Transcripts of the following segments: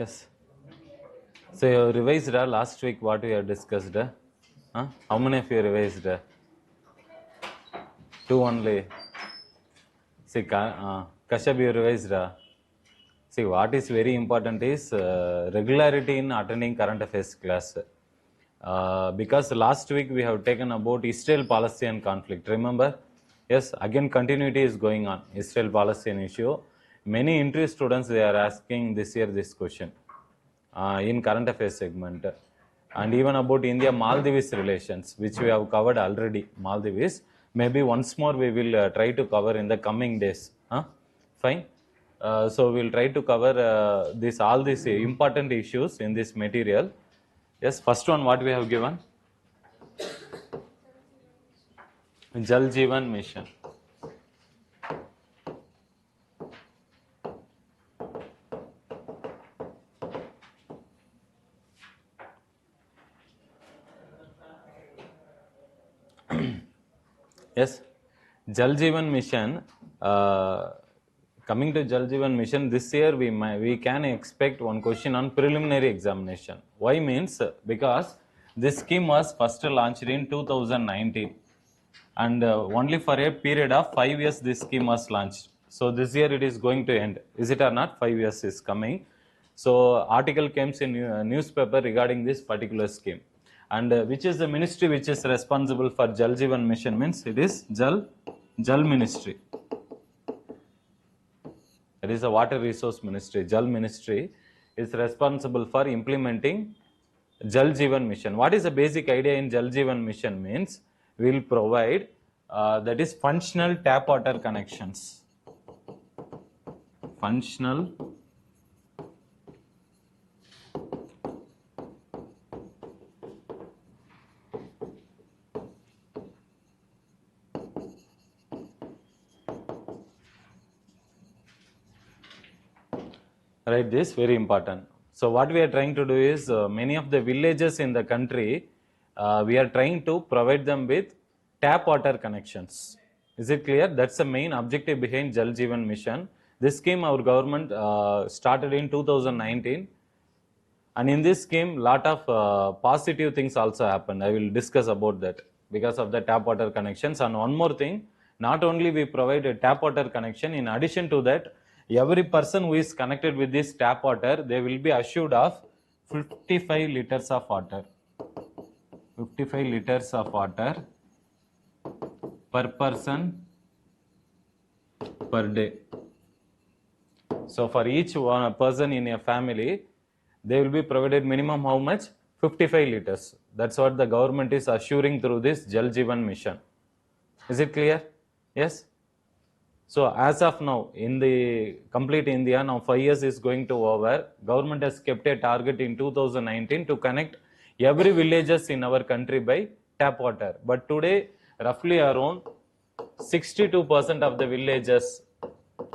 Yes. So you revised last week what we have discussed. How many of you revised? Two only. See, Kashyap, you revised. See, what is very important is regularity in attending current affairs class. Because last week we have taken about Israel Palestine conflict. Remember? Yes, again continuity is going on. Israel Palestine issue. Many entry students, they are asking this year this question in current affairs segment. And even about India Maldives relations, which we have covered already. Maldives, maybe once more we will try to cover in the coming days. Fine. So we'll try to cover all these important issues in this material. Yes, first one what we have given? Jal Jeevan Mission. Yes, Jal Jeevan Mission. Coming to Jal Jeevan Mission, this year we can expect one question on preliminary examination. Why means because this scheme was first launched in 2019 and only for a period of 5 years this scheme was launched. So this year it is going to end. Is it or not? 5 years is coming. So article came in newspaper regarding this particular scheme. And which is the ministry which is responsible for Jal Jeevan Mission means it is Jal Ministry. That is the Water Resource Ministry. Jal Ministry is responsible for implementing Jal Jeevan Mission. What is the basic idea in Jal Jeevan Mission means we will provide that is functional tap water connections. Functional right, this very important. So what we are trying to do is many of the villages in the country, we are trying to provide them with tap water connections. Is it clear? That's the main objective behind Jal Jeevan Mission. This scheme our government started in 2019, and in this scheme lot of positive things also happened. I will discuss about that because of the tap water connections. And one more thing, not only we provide a tap water connection, in addition to that, every person who is connected with this tap water, they will be assured of 55 liters of water. 55 liters of water per person per day. So for each one person in a family, they will be provided minimum how much? 55 liters. That's what the government is assuring through this Jal Jeevan Mission. Is it clear? Yes? So as of now, in the complete India, now 5 years is going to over. Government has kept a target in 2019 to connect every villages in our country by tap water. But today, roughly around 62% of the villages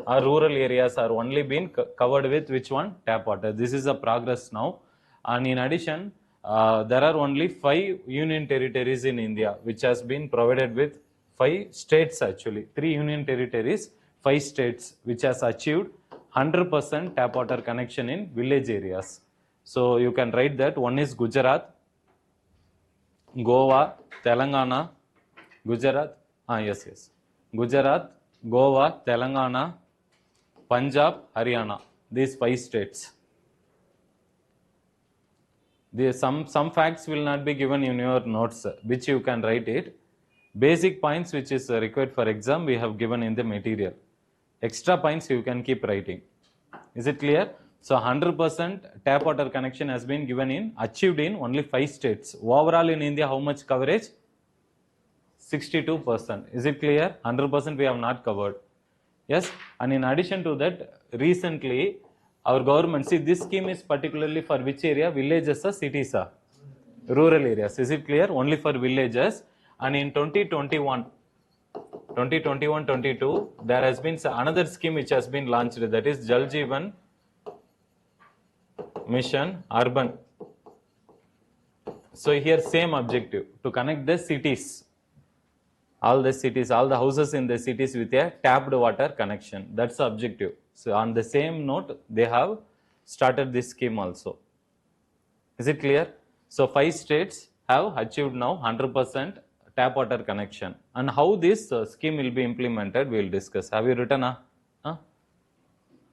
or rural areas are only been covered with which one? Tap water. This is a progress now. And in addition, there are only 5 union territories in India which has been provided with 5 states actually. 3 union territories, 5 states which has achieved 100% tap water connection in village areas. So you can write that. One is Gujarat, Goa, Telangana, Gujarat, yes. Gujarat, Goa, Telangana, Punjab, Haryana, these 5 states. Some facts will not be given in your notes, which you can write it. Basic points which is required for exam, we have given in the material. Extra points you can keep writing. Is it clear? So 100% tap water connection has been achieved in only 5 states. Overall in India, how much coverage? 62%. Is it clear? 100% we have not covered. Yes, and in addition to that, recently our government, see this scheme is particularly for which area? Villages or cities or rural areas. Is it clear? Only for villages. And in 2021-22, there has been another scheme which has been launched, that is Jal Jeevan Mission Urban. So here same objective, to connect the cities. All the cities, all the houses in the cities with a tapped water connection. That's the objective. So on the same note, they have started this scheme also. Is it clear? So 5 states have achieved now 100% tap water connection. And how this scheme will be implemented, we will discuss. Have you written?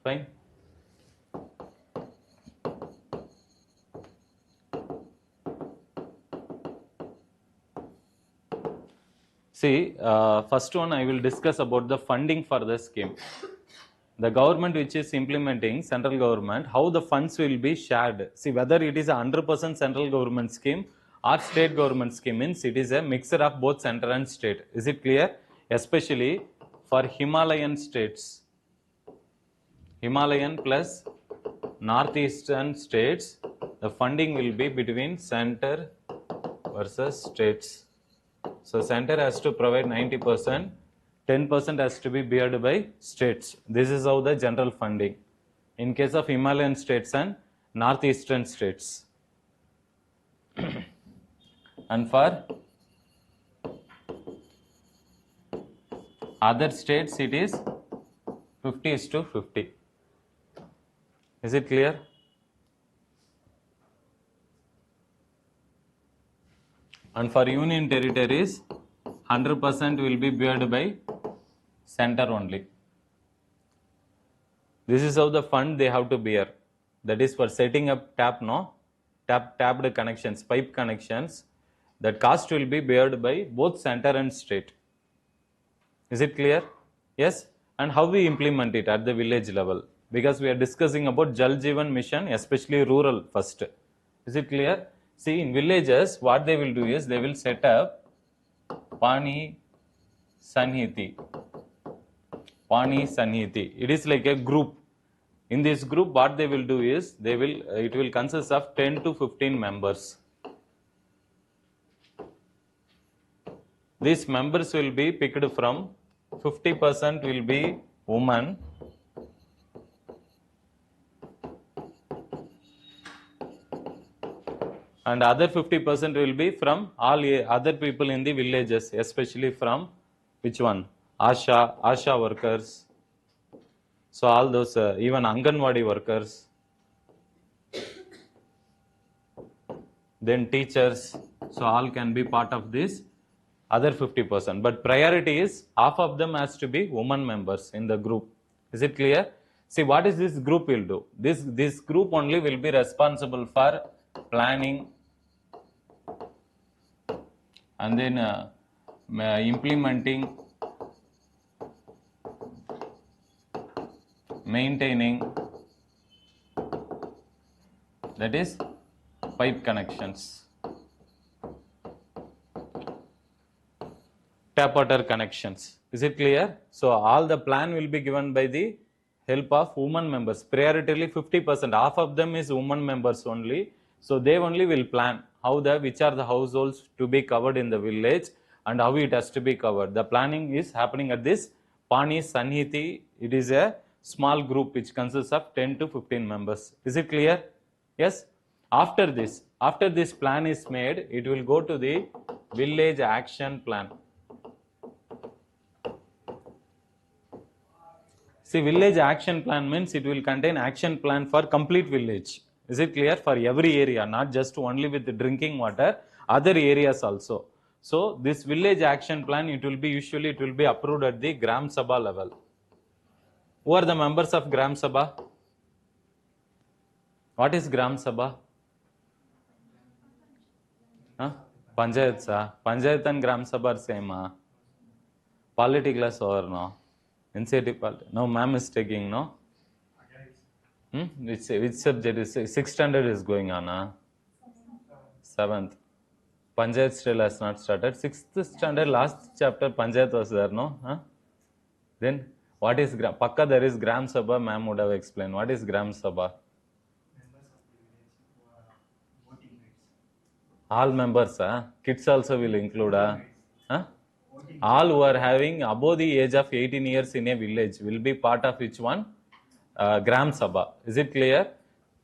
Fine. See, first one I will discuss about the funding for the scheme. The government which is implementing, central government, how the funds will be shared. See, whether it is a 100% central government scheme or state government scheme, means it is a mixture of both center and state. Is it clear? Especially for Himalayan states, Himalayan plus northeastern states, the funding will be between center versus states. So center has to provide 90%, 10% has to be borne by states. This is how the general funding in case of Himalayan states and northeastern states. And for other states it is 50:50. Is it clear? And for union territories, 100% will be borne by center only. This is how the fund they have to bear. That is for setting up tapped connections, pipe connections. That cost will be borne by both center and state. Is it clear? Yes. And how we implement it at the village level? Because we are discussing about Jal Jeevan Mission, especially rural first. Is it clear? See, in villages, what they will do is they will set up Pani Sanhiti. Pani Sanhiti. It is like a group. In this group, what they will do is it will consist of 10 to 15 members. These members will be picked from 50% will be women, and other 50% will be from all other people in the villages, especially from which one? Asha workers. So all those, even Anganwadi workers, then teachers. So all can be part of this other 50%. But priority is half of them has to be women members in the group. Is it clear? See, what is this group will do? This group only will be responsible for planning and then implementing, maintaining, that is pipe connections, tap water connections. Is it clear? So all the plan will be given by the help of women members. Priority 50%, half of them is women members only. So they only will plan which are the households to be covered in the village and how it has to be covered. The planning is happening at this Pani Sanhiti. It is a small group which consists of 10 to 15 members. Is it clear? Yes. After this plan is made, it will go to the village action plan. See, village action plan means it will contain action plan for complete village. Is it clear? For every area, not just only with the drinking water, other areas also. So this village action plan, it will be approved at the Gram Sabha level. Who are the members of Gram Sabha? What is Gram Sabha? Panchayat sa. Panchayat and Gram Sabha are same. Polity class or no? NCERT polity. No, ma'am is taking, no? Which subject is 6th standard is going on? 7th. Panchayat still has not started. 6th standard last chapter Panchayat was there, no? Then what is Pakka there is Gram Sabha, ma'am would have explained. What is Gram Sabha? All members, kids also will include. All who are having above the age of 18 years in a village will be part of which one? Gram Sabha. Is it clear?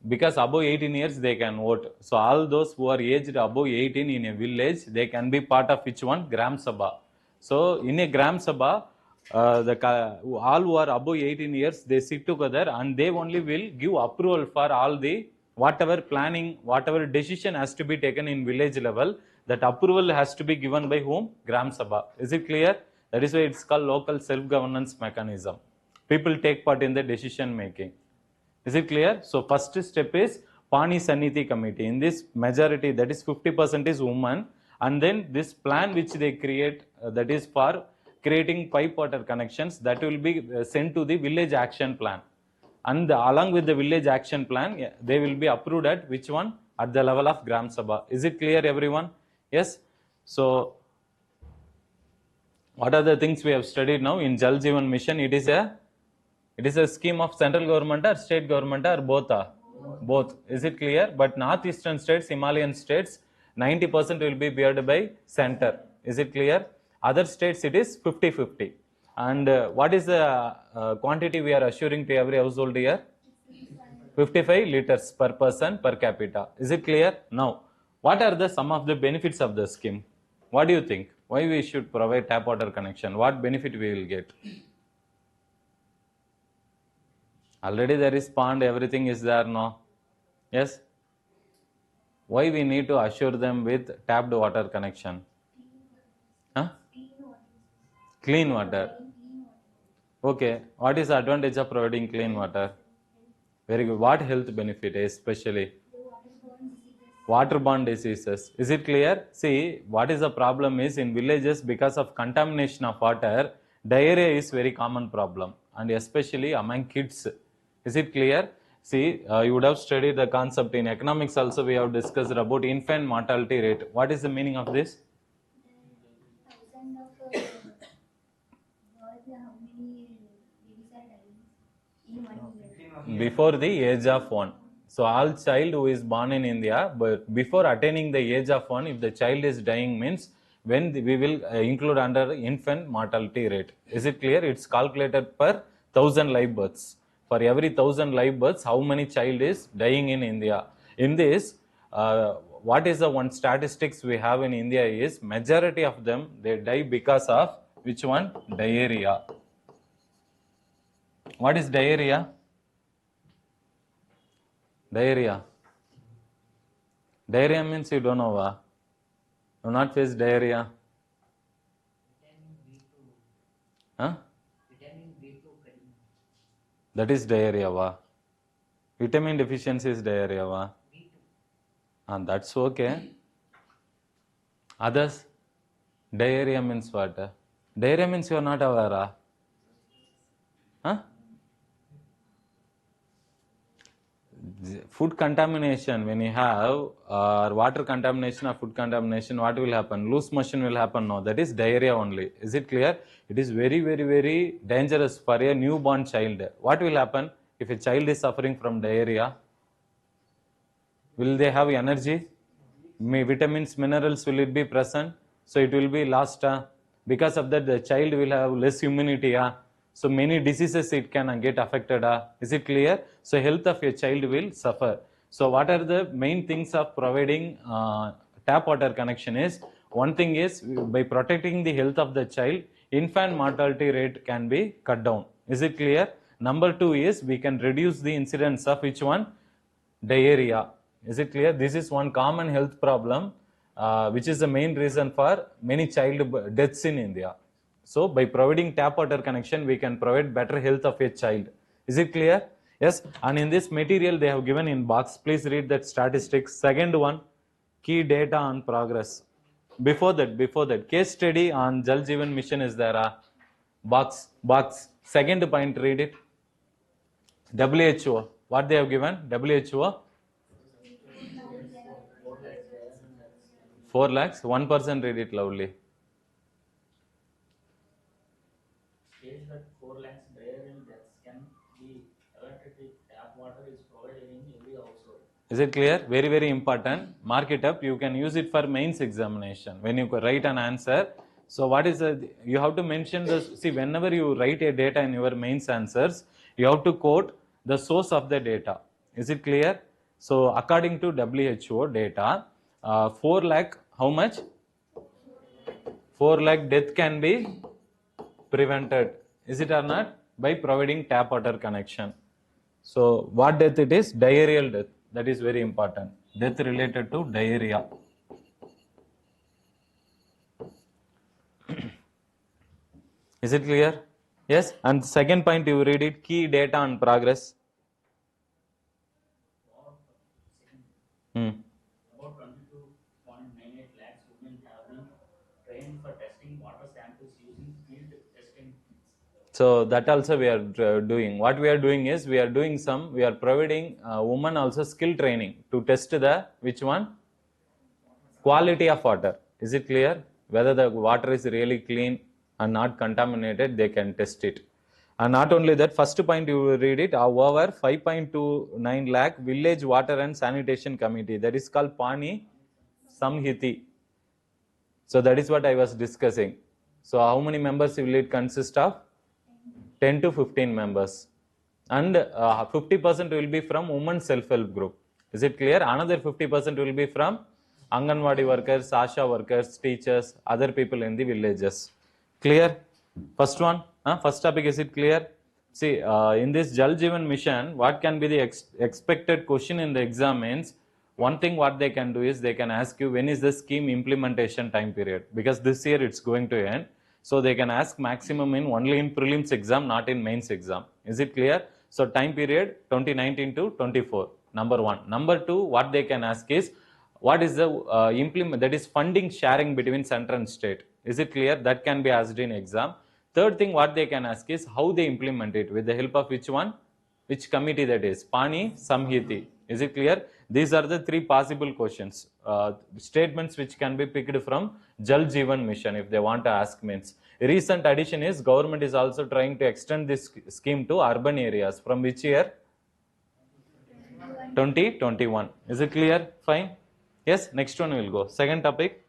Because above 18 years they can vote. So all those who are aged above 18 in a village, they can be part of which one? Gram Sabha. So in a Gram Sabha, all who are above 18 years, they sit together and they only will give approval for all the whatever planning, whatever decision has to be taken in village level. That approval has to be given by whom? Gram Sabha. Is it clear? That is why it's called local self-governance mechanism. People take part in the decision making. Is it clear? So first step is Pani Saniti committee. In this majority, that is 50% is women, and then this plan which they create, that is for creating pipe water connections, that will be sent to the village action plan. And along with the village action plan, they will be approved at which one? At the level of Gram Sabha. Is it clear, everyone? Yes. So what are the things we have studied now in Jal Jeevan Mission? It is a scheme of central government or state government or both? Both. Is it clear? But northeastern states, Himalayan states, 90% will be beared by center. Is it clear? Other states it is 50-50. And what is the quantity we are assuring to every household here? 55 liters per person per capita. Is it clear? Now, what are some of the benefits of the scheme? What do you think? Why we should provide tap water connection? What benefit we will get? Already there is pond, everything is there, no? Yes? Why we need to assure them with tapped water connection? Huh? Clean water. Okay. What is the advantage of providing clean water? Very good. What health benefit especially? Waterborne diseases. Is it clear? See, what is the problem is in villages, because of contamination of water, diarrhea is very common problem, and especially among kids. Is it clear? See, you would have studied the concept in economics also. We have discussed about infant mortality rate. What is the meaning of this? Before the age of 1. So all child who is born in India, but before attaining the age of 1, if the child is dying, means when we will include under infant mortality rate. Is it clear? It's calculated per 1000 live births. For every 1000 live births, how many child is dying in India? In this, what is the one statistics we have in India is majority of them, they die because of which one? Diarrhea. What is diarrhea? Diarrhea. Diarrhea means you don't know, va? You not face diarrhea. Huh? That is diarrhea, va? Vitamin deficiency is diarrhea, va? And that's okay. Others? Diarrhea means what? Diarrhea means you are not aware. Huh? Food contamination, when you have water contamination or food contamination, what will happen? Loose motion will happen. No, that is diarrhea only. Is it clear? It is very, very, very dangerous for a newborn child. What will happen if a child is suffering from diarrhea? Will they have energy? Vitamins, minerals, will it be present? So it will be lost. Because of that, the child will have less immunity. So many diseases it can get affected. Is it clear? So health of your child will suffer. So what are the main things of providing tap water connection is, one thing is by protecting the health of the child, infant mortality rate can be cut down. Is it clear? Number 2 is we can reduce the incidence of which one? Diarrhea. Is it clear? This is one common health problem which is the main reason for many child deaths in India. So by providing tap water connection, we can provide better health of a child. Is it clear? Yes. And in this material they have given in box, please read that statistics. Second one, key data on progress. Before that, case study on Jal Jeevan Mission is there. Box. Second point, read it. WHO. What they have given? WHO. 4 lakhs. 1% read it loudly. That 4 lakhs diarrheal deaths can be averted if tap water is provided in every household. Is it clear? Very, very important. Mark it up. You can use it for mains examination when you write an answer. So what is you have to mention this. See, whenever you write a data in your mains answers, you have to quote the source of the data. Is it clear? So according to WHO data, 4 lakh, how much? 4 lakh death can be prevented. Is it or not? By providing tap water connection. So what death it is? Diarrheal death. That is very important. Death related to diarrhea. Is it clear? Yes. And second point, you read it, key data and progress. Hmm. About 22.98 lakhs women have been trained for testing water samples using field testing. So that also we are doing. What we are doing is we are providing women also skill training to test the which one? Quality of water. Is it clear? Whether the water is really clean and not contaminated, they can test it. And not only that, first point you will read it, over 5.29 lakh village water and sanitation committee. That is called Pani Samhiti. So that is what I was discussing. So how many members will it consist of? 10 to 15 members. And 50% will be from women self-help group. Is it clear? Another 50% will be from Anganwadi workers, Asha workers, teachers, other people in the villages. Clear? First one, first topic, is it clear? See, in this Jal Jeevan mission, what can be the expected question in the exam means, one thing what they can do is they can ask you when is the scheme implementation time period, because this year it's going to end. So they can ask maximum in only in prelims exam, not in mains exam. Is it clear? So time period 2019 to 24, number one. Number two, what they can ask is, what is the that is funding sharing between center and state. Is it clear? That can be asked in exam. Third thing what they can ask is how they implement it, with the help of which one? Which committee that is? Pani Samhiti. Is it clear? These are the three possible questions. Statements which can be picked from Jal Jeevan mission if they want to ask means. Recent addition is government is also trying to extend this scheme to urban areas. From which year? 2021. Is it clear? Fine. Yes, next one will go. Second topic.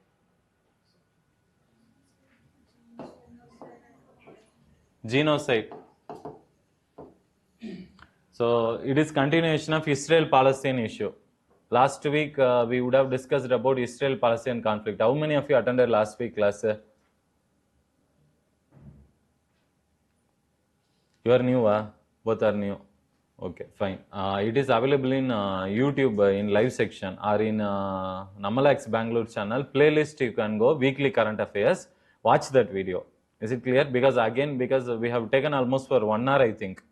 Genocide. So it is continuation of Israel-Palestine issue. Last week we would have discussed about Israel-Palestine conflict. How many of you attended last week class? You are new, both are new. Okay, fine. It is available in YouTube in live section or in NCERT Bengaluru channel. Playlist you can go, weekly current affairs. Watch that video. Is it clear? Because we have taken almost for 1 hour, I think.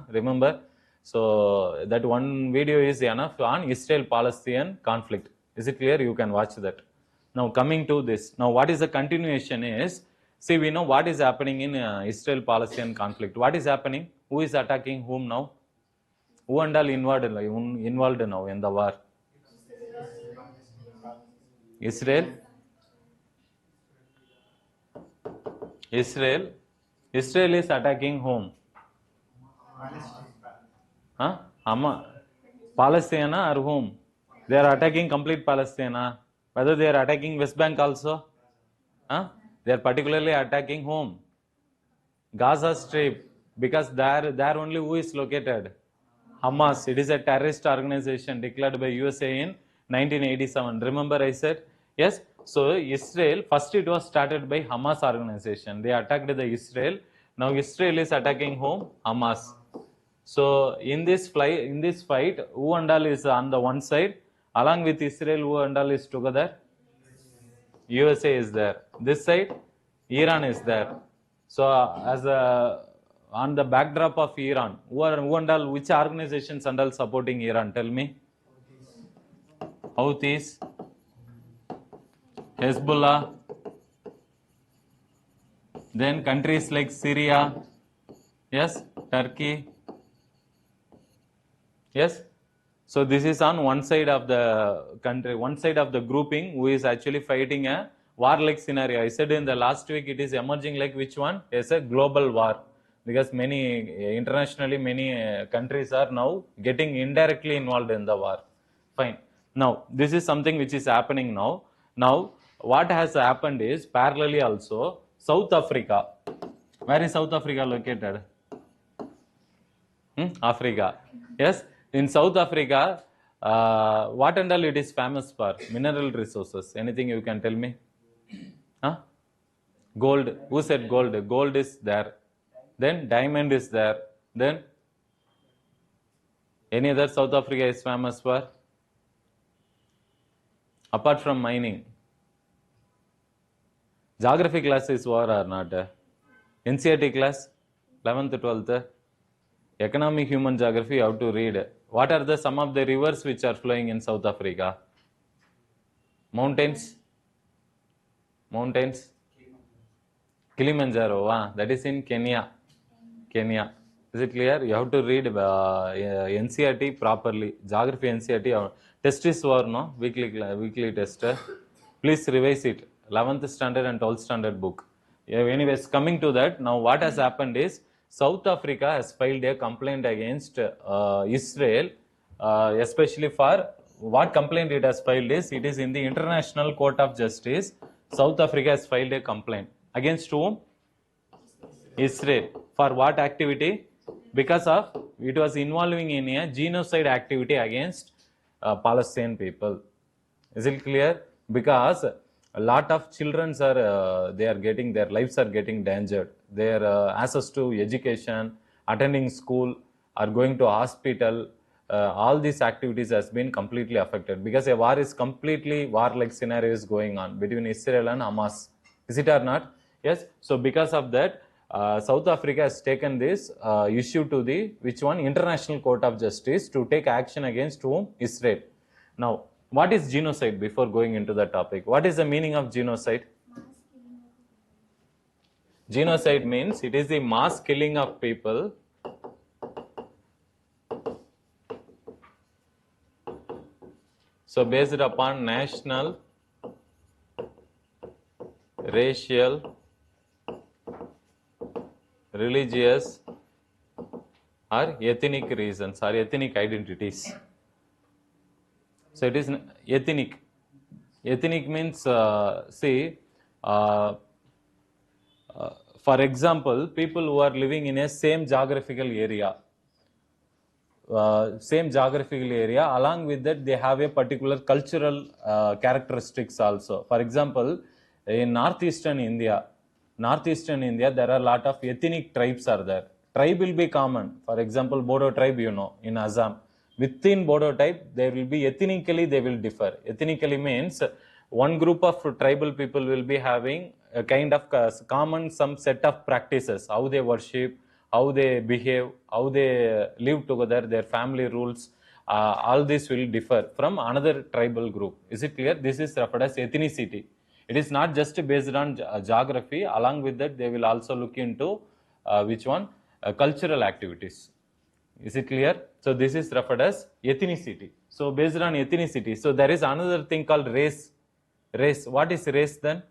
Remember? So that one video is enough on Israel-Palestine conflict. Is it clear? You can watch that. Now coming to this. Now what is the continuation is, see, we know what is happening in Israel-Palestine conflict. What is happening? Who is attacking whom now? Who and all involved now in the war? Israel? Israel is attacking whom? Palestine or whom? They are attacking complete Palestine. Whether they are attacking West Bank also? They are particularly attacking whom? Gaza Strip. Because there only who is located? Hamas. It is a terrorist organization declared by USA in 1987. Remember I said? Yes. So Israel, first it was started by Hamas organization. They attacked the Israel. Now Israel is attacking whom? Hamas. So in this fight, who and all is on the one side, along with Israel, who and all is together? USA is there. This side, Iran is there. So on the backdrop of Iran, who and all, which organizations and all supporting Iran? Tell me. Houthis, Hezbollah, then countries like Syria, yes, Turkey, yes. So this is on one side of the country, one side of the grouping who is actually fighting a war-like scenario. I said in the last week it is emerging like which one? It's a global war, because internationally many countries are now getting indirectly involved in the war. Fine. Now this is something which is happening now. Now what has happened is parallelly also South Africa. Where is South Africa located? Africa. Yes. In South Africa, what and all it is famous for? Mineral resources. Anything you can tell me? Gold. Who said gold? Gold is there. Then diamond is there. Then any other South Africa is famous for? Apart from mining. Geography class is war or not? NCERT class, 11th, 12th. Economic human geography, you have to read. What are some of the rivers which are flowing in South Africa? Mountains? Mountains? Kilimanjaro, that is in Kenya. Kenya. Is it clear? You have to read NCERT properly. Geography NCERT. Test is war, no? Weekly test. Please revise it. 11th standard and 12th standard book. Anyways, coming to that, now what has happened is South Africa has filed a complaint against Israel, especially for what complaint it has filed is, it is in the International Court of Justice. South Africa has filed a complaint. Against whom? Israel. For what activity? Because of it was involving in a genocide activity against Palestinian people. Is it clear? Because a lot of children are their lives are getting endangered. Their access to education, attending school, or going to hospital, all these activities has been completely affected because a war-like scenario is going on between Israel and Hamas. Is it or not? Yes. So because of that, South Africa has taken this issue to the International Court of Justice to take action against whom? Israel. Now, what is genocide? Before going into the topic, what is the meaning of genocide? Genocide means it is the mass killing of people so based upon national, racial, religious or ethnic reasons or ethnic identities. So it is ethnic. Ethnic means, for example, people who are living in a same geographical area, along with that they have a particular cultural characteristics also. For example, in northeastern India, there are a lot of ethnic tribes are there. Tribe will be common. For example, Bodo tribe, in Assam. Within Bodo type, they will be ethnically, they will differ. Ethnically means one group of tribal people will be having a kind of common some set of practices, how they worship, how they behave, how they live together, their family rules, all this will differ from another tribal group. Is it clear? This is referred as ethnicity. It is not just based on geography. Along with that, they will also look into cultural activities. Is it clear? So this is referred as ethnicity. So based on ethnicity, so there is another thing called race. Race. What is race then?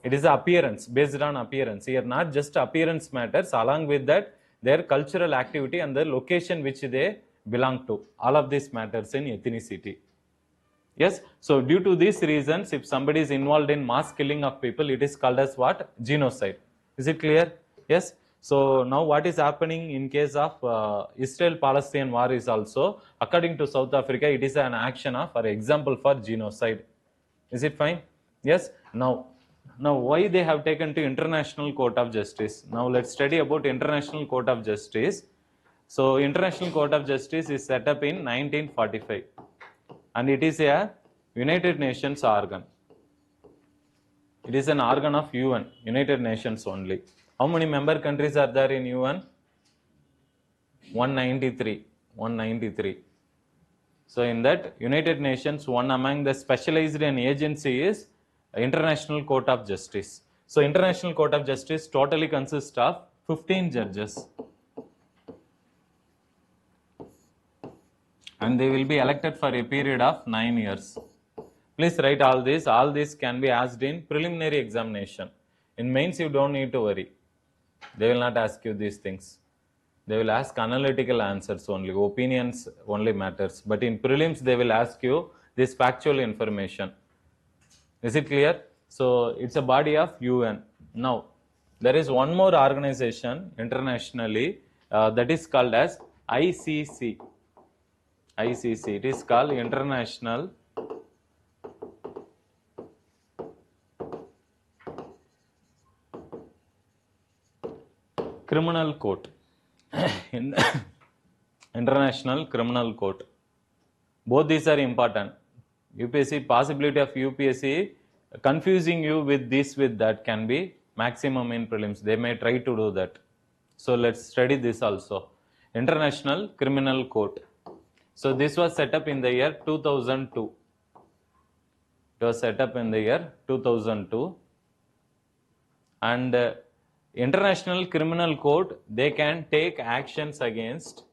It is appearance, based on appearance. Here not just appearance matters, along with that their cultural activity and the location which they belong to. All of this matters in ethnicity. Yes. So due to these reasons, if somebody is involved in mass killing of people, it is called as what? Genocide. Is it clear? Yes. So now what is happening in case of Israel-Palestinian war is also, according to South Africa, it is an action of, for example, for genocide. Is it fine? Yes. Now why they have taken to International Court of Justice? Now let's study about International Court of Justice. So International Court of Justice is set up in 1945 and it is a United Nations organ. It is an organ of UN, United Nations only. How many member countries are there in UN? 193. So in that United Nations, one among the specialized agency is International Court of Justice. So International Court of Justice totally consists of 15 judges. And they will be elected for a period of 9 years. Please write all this. All this can be asked in preliminary examination. In mains, you don't need to worry. They will not ask you these things. They will ask analytical answers only. Opinions only matters. But in prelims, they will ask you this factual information. Is it clear? So it's a body of UN. Now, there is one more organization internationally that is called as ICC. ICC. It is called International Criminal Court. In International Criminal Court. Both these are important. UPSC, possibility of UPSC confusing you with this, with that can be maximum in prelims. They may try to do that. So let's study this also. International Criminal Court. So this was set up in the year 2002. It was set up in the year 2002. And International Criminal Court, they can take actions against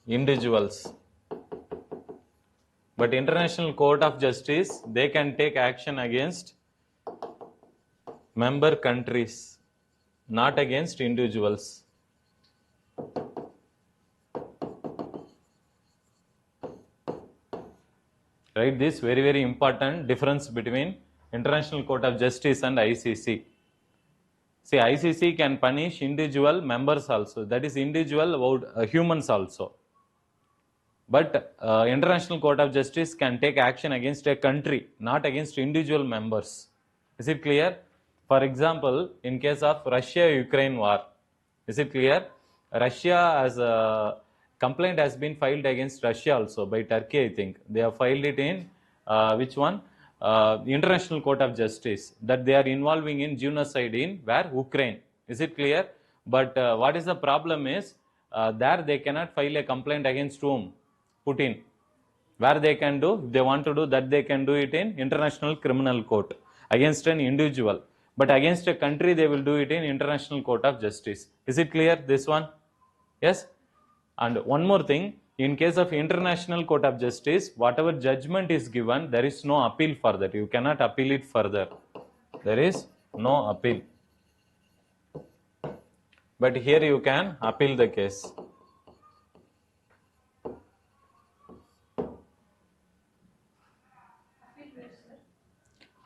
individuals. But International Court of Justice, they can take action against member countries, not against individuals. Right, this very, very important difference between International Court of Justice and ICC. See, ICC can punish individual members also, that is individual about humans also. But International Court of Justice can take action against a country, not against individual members. Is it clear? For example, in case of Russia-Ukraine war, is it clear? Russia as a complaint has been filed against Russia also by Turkey, I think. They have filed it in which one? International Court of Justice, that they are involving in genocide in where? Ukraine. Is it clear? But what is the problem is, there they cannot file a complaint against whom? Putin. Where they can do, if they want to do that, they can do it in International Criminal Court against an individual. But against a country, they will do it in International Court of Justice. Is it clear, this one? Yes? And one more thing, in case of International Court of Justice, whatever judgment is given, there is no appeal for that. You cannot appeal it further. There is no appeal. But here you can appeal the case.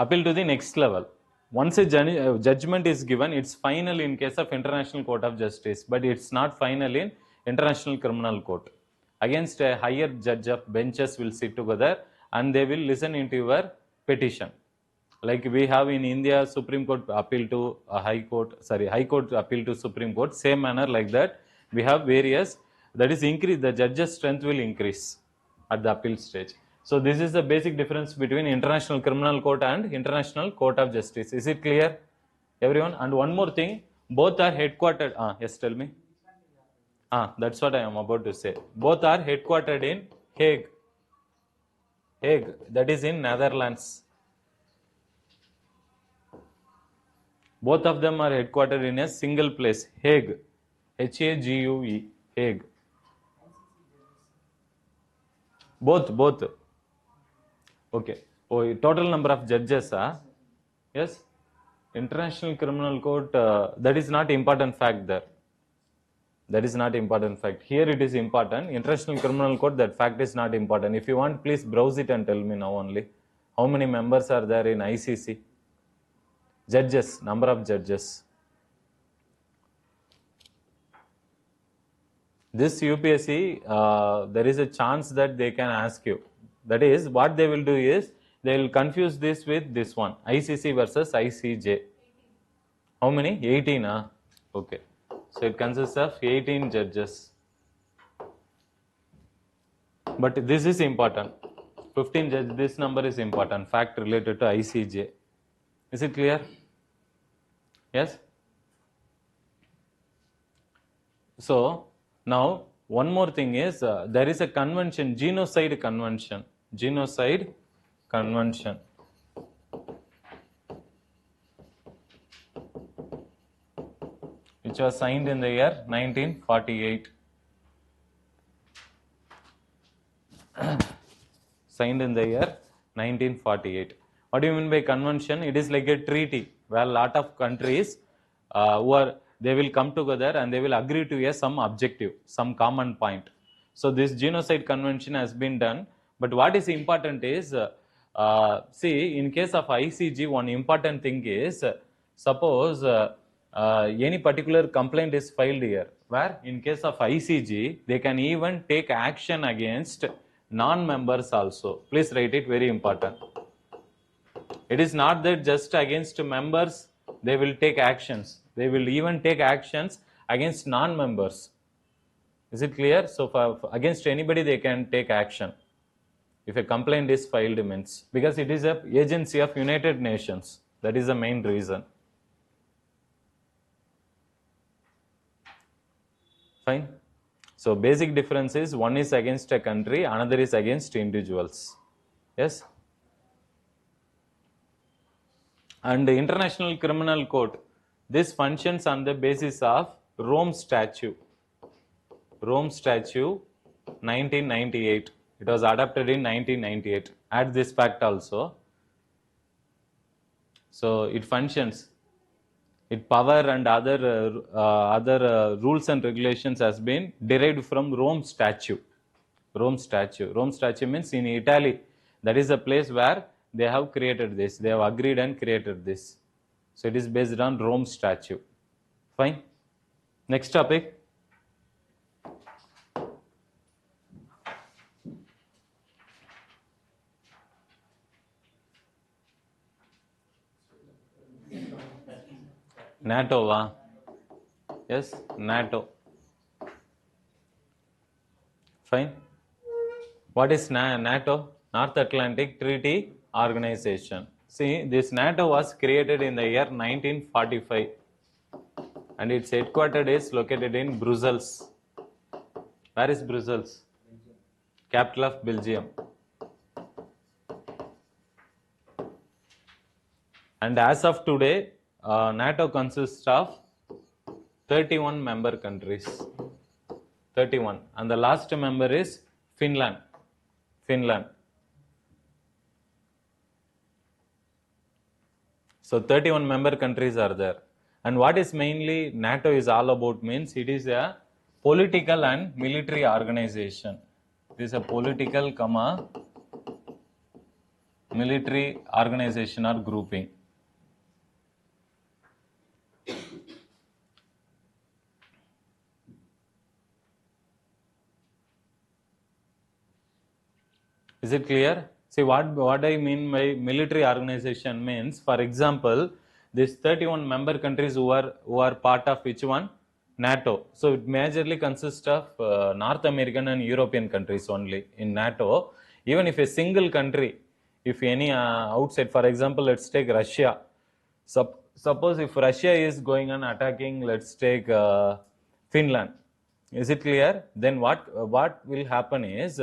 Appeal to the next level. Once a judgment is given, it's final in case of International Court of Justice, but it's not final in International Criminal Court. Against a higher judge of benches will sit together and they will listen into your petition. Like we have in India, Supreme Court appeal to High Court appeal to Supreme Court, same manner like that. We have various, that is increase, the judge's strength will increase at the appeal stage. So this is the basic difference between International Criminal Court and International Court of Justice. Is it clear, everyone? And one more thing, both are headquartered. Yes, tell me. That's what I am about to say. Both are headquartered in Hague. Hague, that is in Netherlands. Both of them are headquartered in a single place, Hague. H-A-G-U-E, Hague. Both. Okay. Oh, total number of judges, yes? International Criminal Court, that is not important fact there. That is not important fact. Here it is important. International Criminal Court, that fact is not important. If you want, please browse it and tell me now only. How many members are there in ICC? Judges, number of judges. This UPSC, there is a chance that they can ask you. That is, what they will do is, they will confuse this with this one, ICC versus ICJ. How many? 18, Okay. So it consists of 18 judges. But this is important. 15 judges, this number is important, fact related to ICJ. Is it clear? Yes? So, now, one more thing is, there is a convention, Genocide Convention. Genocide Convention. Which was signed in the year 1948. Signed in the year 1948. What do you mean by convention? It is like a treaty where a lot of countries they will come together and they will agree to some objective, some common point. So this genocide convention has been done. But what is important is, see, in case of ICG, one important thing is, suppose any particular complaint is filed here, where in case of ICG, they can even take action against non-members also. Please write it, very important. It is not that just against members they will take actions. They will even take actions against non-members. Is it clear? So for against anybody they can take action if a complaint is filed means, because it is a agency of United Nations. That is the main reason. Fine. So basic difference is one is against a country, another is against individuals. Yes. And the International Criminal Court, this functions on the basis of Rome Statute. Rome Statute 1998. It was adopted in 1998. Add this fact also. So it functions. Its power and other rules and regulations has been derived from Rome Statute. Rome Statute. Rome Statute means in Italy. That is the place where they have created this. They have agreed and created this. So it is based on Rome Statute. Fine. Next topic. NATO, va? Yes, NATO. Fine. What is NATO? North Atlantic Treaty Organization. See, this NATO was created in the year 1945 and its headquarters is located in Brussels. Where is Brussels? Capital of Belgium. And as of today, NATO consists of 31 member countries. 31. And the last member is Finland. Finland. So 31 member countries are there. And what is mainly NATO is all about means it is a political and military organization. It is a political, military organization or grouping. Is it clear? See what I mean by military organization means, for example, these 31 member countries who are part of which one? NATO. So it majorly consists of North American and European countries only in NATO. Even if a single country, if any outside, for example, let's take Russia. Suppose if Russia is going and attacking, let's take Finland. Is it clear? Then what will happen is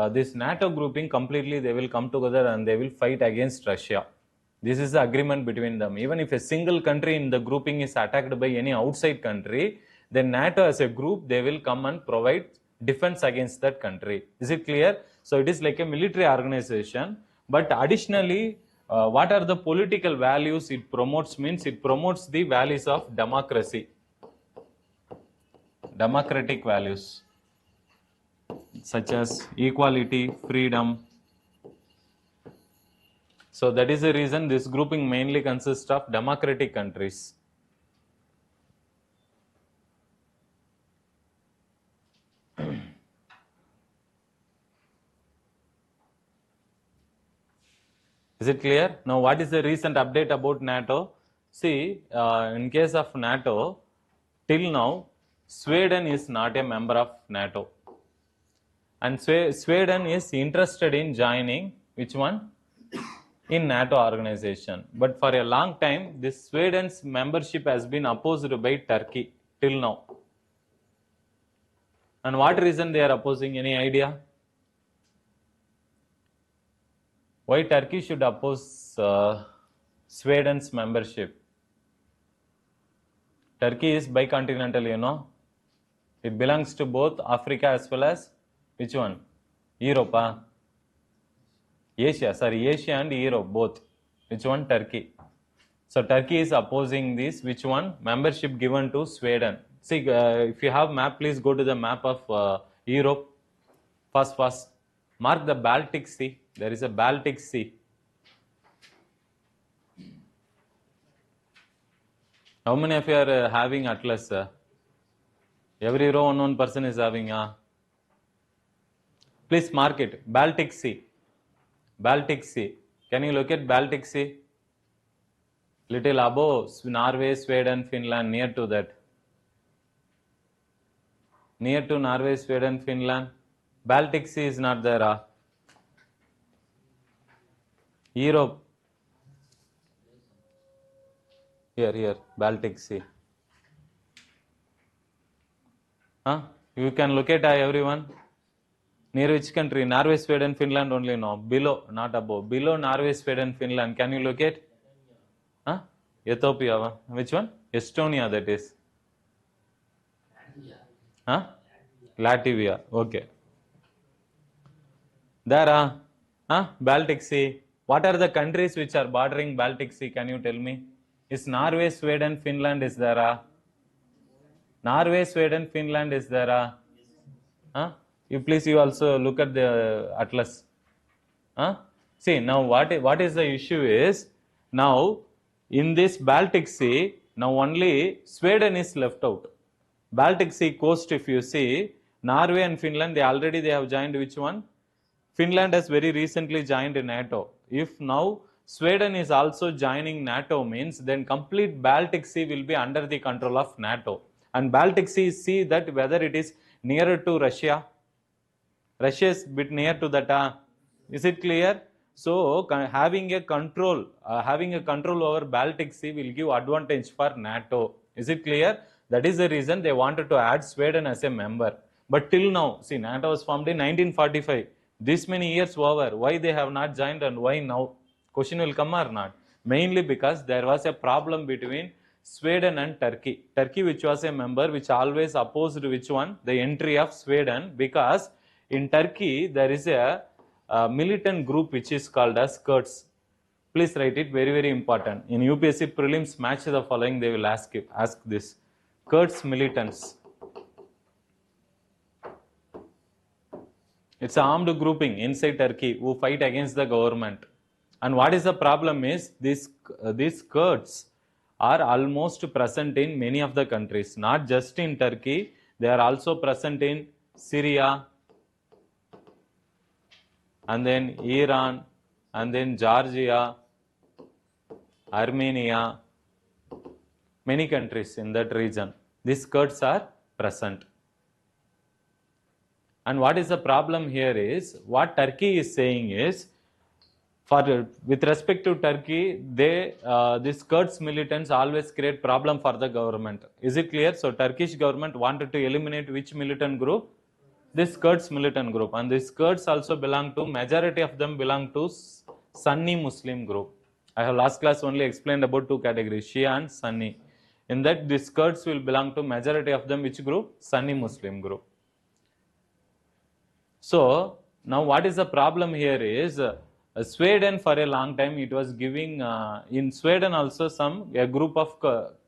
this NATO grouping completely they will come together and they will fight against Russia. This is the agreement between them. Even if a single country in the grouping is attacked by any outside country, then NATO as a group they will come and provide defense against that country. Is it clear? So it is like a military organization, but additionally what are the political values it promotes means it promotes the values of democracy, democratic values such as equality, freedom. So that is the reason this grouping mainly consists of democratic countries. Is it clear? Now what is the recent update about NATO? See, in case of NATO, till now, Sweden is not a member of NATO. And Sweden is interested in joining which one? In NATO organization. But for a long time, this Sweden's membership has been opposed by Turkey till now. And what reason they are opposing? Any idea? Why Turkey should oppose Sweden's membership? Turkey is bicontinental, you know. It belongs to both Africa as well as which one? Europe. Asia and Europe both. Which one? Turkey. So Turkey is opposing this. Which one? Membership given to Sweden. See, if you have map, please go to the map of Europe. First. Mark the Baltic Sea. There is a Baltic Sea. How many of you are having atlas? Every row one person is having. Please mark it. Baltic Sea. Baltic Sea. Can you look at Baltic Sea? Little above Norway, Sweden, Finland, near to that. Near to Norway, Sweden, Finland. Baltic Sea is not there. Europe. Here, Baltic Sea. You can look at everyone. Near which country? Norway, Sweden, Finland only, no. Below, not above. Below Norway, Sweden, Finland. Can you look at? Ethiopia. Which one? Estonia, that is. Latvia. Okay. There, Baltic Sea. What are the countries which are bordering Baltic Sea? Can you tell me? Is Norway, Sweden, Finland is there? Norway, Sweden, Finland is there? You also look at the atlas. See, now what is the issue is, now in this Baltic Sea, now only Sweden is left out. Baltic Sea coast, if you see, Norway and Finland, they have joined which one? Finland has very recently joined NATO. If now Sweden is also joining NATO means, then complete Baltic Sea will be under the control of NATO. And Baltic Sea, see that whether it is nearer to Russia. Russia is bit near to that. Is it clear? So having a control over Baltic Sea will give advantage for NATO. Is it clear? That is the reason they wanted to add Sweden as a member. But till now, see, NATO was formed in 1945. This many years over, why they have not joined and why now? Question will come or not? Mainly because there was a problem between Sweden and Turkey. Turkey, which was a member, which always opposed which one? The entry of Sweden, because in Turkey there is a militant group which is called as Kurds. Please write it, very, very important. In UPSC prelims, match the following, they will ask this. Kurds militants. It's an armed grouping inside Turkey who fight against the government. And what is the problem is, these Kurds are almost present in many of the countries, not just in Turkey, they are also present in Syria, and then Iran, and then Georgia, Armenia, many countries in that region. These Kurds are present. And what is the problem here is, what Turkey is saying is, with respect to Turkey, these Kurds militants always create problem for the government. Is it clear? So Turkish government wanted to eliminate which militant group? This Kurds militant group. And these Kurds also majority of them belong to Sunni Muslim group. I have last class only explained about two categories, Shia and Sunni. In that, these Kurds will belong to majority of them which group? Sunni Muslim group. So now what is the problem here is, Sweden for a long time it was giving, in Sweden also a group of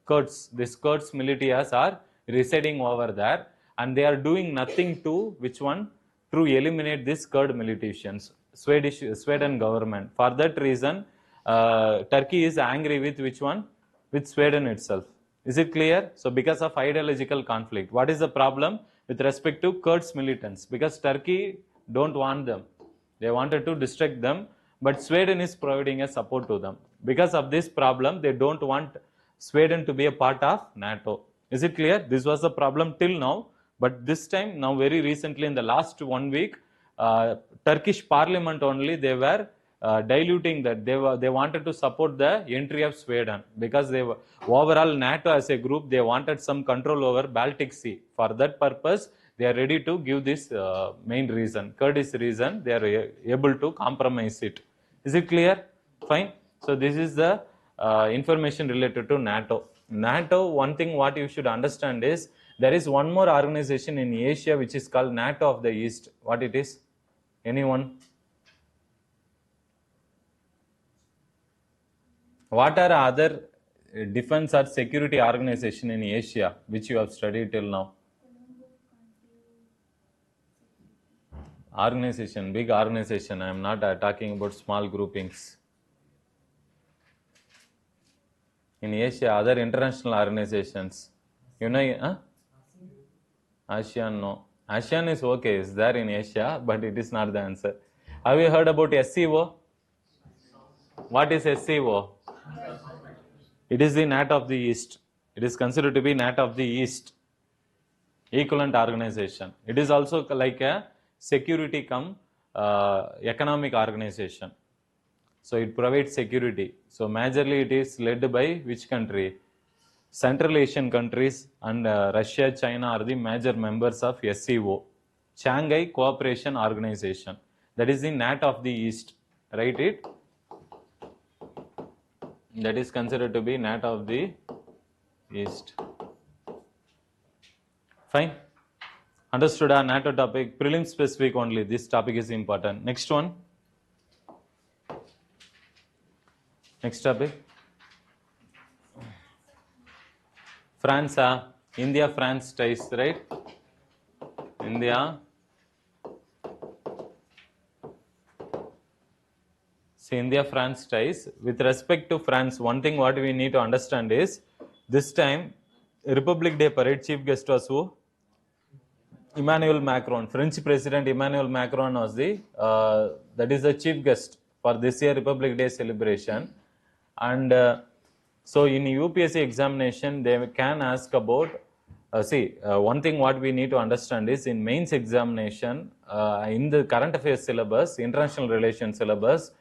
Kurds, these Kurds militias are residing over there, and they are doing nothing to which one? To eliminate these Kurd militias, Sweden government. For that reason, Turkey is angry with which one? With Sweden itself. Is it clear? So because of ideological conflict, what is the problem with respect to Kurds militants? Because Turkey don't want them. They wanted to distract them, but Sweden is providing a support to them. Because of this problem, they don't want Sweden to be a part of NATO. Is it clear? This was the problem till now, but this time, now very recently in the last 1 week, Turkish parliament only, they were diluting that. They wanted to support the entry of Sweden, because overall NATO as a group, they wanted some control over Baltic Sea. For that purpose, they are ready to give this main reason, Kurdish reason, they are able to compromise it. Is it clear? Fine. So this is the information related to NATO. NATO, one thing what you should understand is, there is one more organization in Asia which is called NATO of the East. What it is? Anyone? What are other defense or security organization in Asia which you have studied till now? Organization, big organization. I am not talking about small groupings. In Asia, other international organizations. You know, ASEAN, no. ASEAN is okay, it's there in Asia, but it is not the answer. Have you heard about SCO? What is SCO? It is the NAT of the East. It is considered to be NAT of the East, equivalent organization. It is also like a security cum economic organization. So it provides security. So majorly it is led by which country? Central Asian countries and Russia, China are the major members of SCO, Shanghai Cooperation Organization. That is the NAT of the East. Write it. That is considered to be NAT of the East. Fine. Understood our NATO topic. Prelim specific only. This topic is important. Next one. Next topic. France, India-France ties, right? India. See, India-France ties. With respect to France, one thing what we need to understand is, this time, Republic Day parade chief guest was who? Emmanuel Macron. French President Emmanuel Macron was that is the chief guest for this year Republic Day celebration. And so in UPSC examination, they can ask about, one thing what we need to understand is in mains examination, in the current affairs syllabus, international relations syllabus,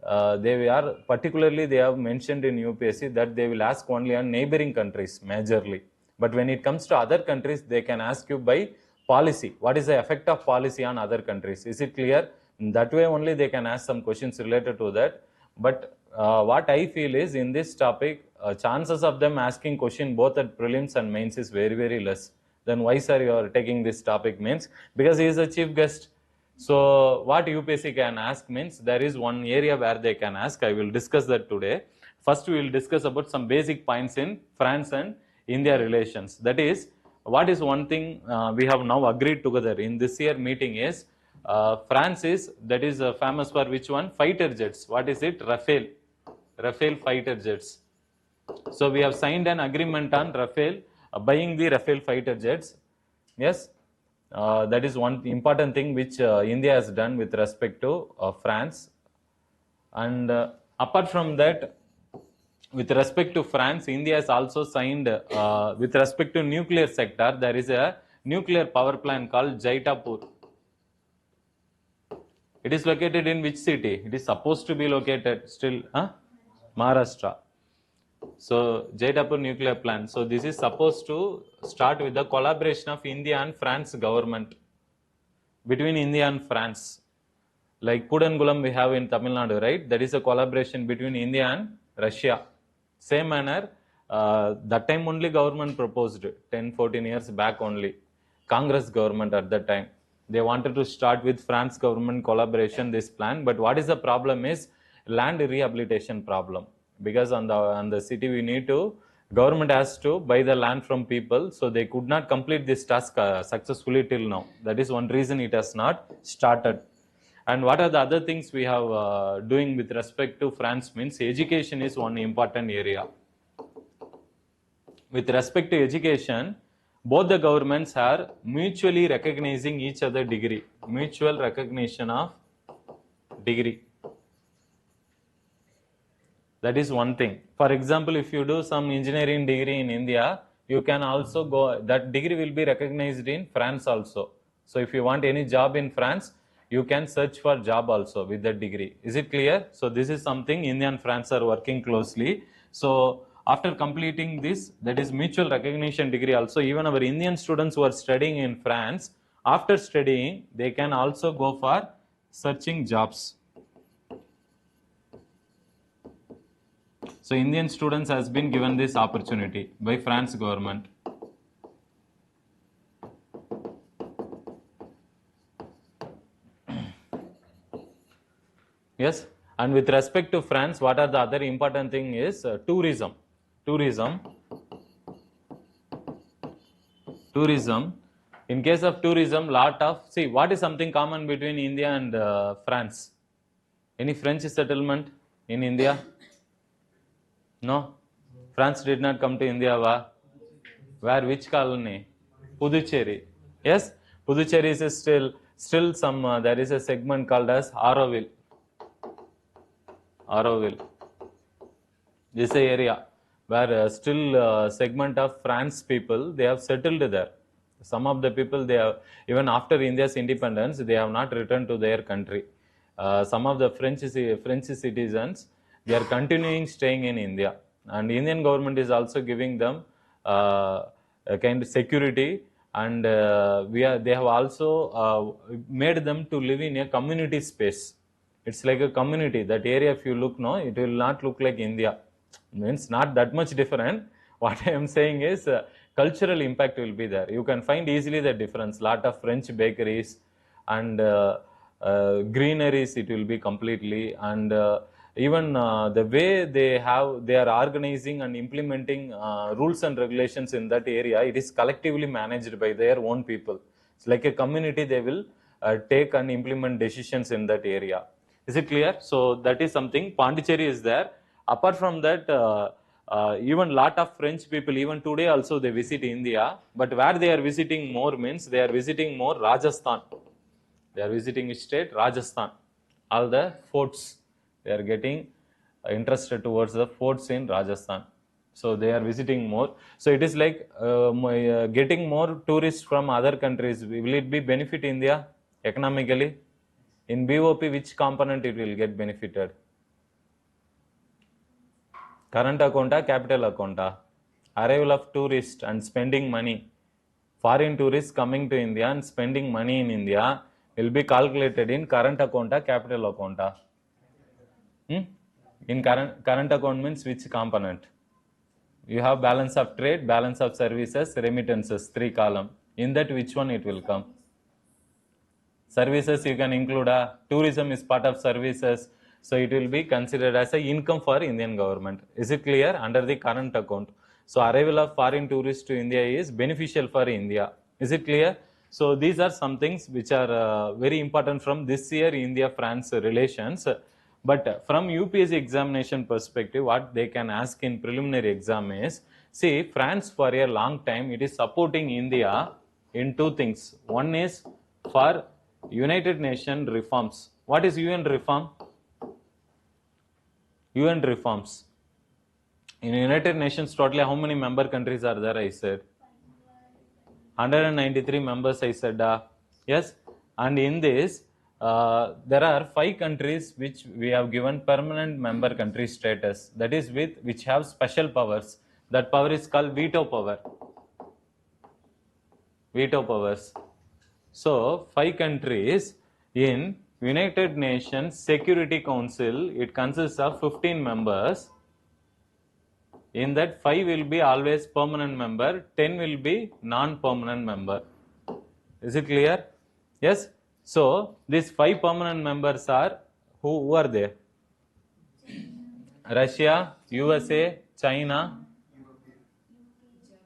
they have mentioned in UPSC that they will ask only on neighboring countries majorly. But when it comes to other countries, they can ask you by policy. What is the effect of policy on other countries? Is it clear? In that way only they can ask some questions related to that. But what I feel is in this topic, chances of them asking question both at prelims and mains is very, very less. Then why sir you are taking this topic means? Because he is a chief guest. So what UPSC can ask means there is one area where they can ask. I will discuss that today. First we will discuss about some basic points in France and India relations. That is, what is one thing we have now agreed together in this year meeting is, France is, that is famous for which one? Fighter jets. What is it? Rafale fighter jets. So we have signed an agreement on Rafale, buying the Rafale fighter jets. Yes, that is one important thing which India has done with respect to France. And apart from that, with respect to France, India has also signed, with respect to nuclear sector, there is a nuclear power plant called Jaitapur. It is located in which city? It is supposed to be located still, Maharashtra. So Jaitapur nuclear plant. So this is supposed to start with the collaboration of India and France government, between India and France. Like Kudangulam we have in Tamil Nadu, right? That is a collaboration between India and Russia. Same manner, that time only government proposed, 10-14 years back only. Congress government at that time. They wanted to start with France government collaboration, this plan. But what is the problem is land rehabilitation problem. Because on the city we need to, government has to buy the land from people. So they could not complete this task successfully till now. That is one reason it has not started. And what are the other things we have doing with respect to France means education is one important area. With respect to education, both the governments are mutually recognizing each other degree. Mutual recognition of degree. That is one thing. For example, if you do some engineering degree in India, you can also go, that degree will be recognized in France also. So if you want any job in France, you can search for job also with that degree. Is it clear? So this is something India and France are working closely. So after completing this, that is mutual recognition degree also, even our Indian students who are studying in France, after studying, they can also go for searching jobs. So Indian students has been given this opportunity by France government. Yes, and with respect to France, what are the other important thing is tourism. Tourism. In case of tourism, lot of, see, what is something common between India and France? Any French settlement in India? No. France did not come to India. Where? Which colony? Puducherry. Yes, Puducherry is still some. There is a segment called as Auroville. This is a area where still segment of France people, they have settled there. Some of the people, they have, even after India's independence, they have not returned to their country. Some of the French citizens, they are continuing staying in India, and Indian government is also giving them a kind of security, and they have also made them to live in a community space. It's like a community. That area, if you look, no, it will not look like India. Means not that much different. What I am saying is cultural impact will be there. You can find easily the difference. Lot of French bakeries and greeneries, it will be completely, and even the way they are organizing and implementing rules and regulations in that area, it is collectively managed by their own people. It's like a community. They will take and implement decisions in that area. Is it clear? So that is something. Pondicherry is there. Apart from that, even lot of French people, even today also they visit India, but where they are visiting more means they are visiting more Rajasthan. They are visiting which state? Rajasthan. All the forts. They are getting interested towards the forts in Rajasthan. So they are visiting more. So it is like getting more tourists from other countries. Will it be benefit India economically? In BOP, which component it will get benefited? Current account, capital account. Arrival of tourists and spending money. Foreign tourists coming to India and spending money in India will be calculated in current account, capital account. In current account means which component? You have balance of trade, balance of services, remittances, 3 column. In that, which one it will come? Services you can include. Tourism is part of services, so it will be considered as a income for Indian government. Is it clear? Under the current account. So arrival of foreign tourists to India is beneficial for India. Is it clear? So these are some things which are very important from this year India-France relations. But from UPSC examination perspective, what they can ask in preliminary exam is, see, France for a long time, it is supporting India in 2 things. One is for United Nations reforms. What is UN reform? UN reforms. In United Nations, totally how many member countries are there? I said 193 members. I said yes. And in this, there are 5 countries which we have given permanent member country status. That is which have special powers. That power is called veto power. Veto powers. So 5 countries in United Nations Security Council, it consists of 15 members. In that, 5 will be always permanent member, 10 will be non-permanent member. Is it clear? Yes. So these 5 permanent members are who are they? Russia, USA, China,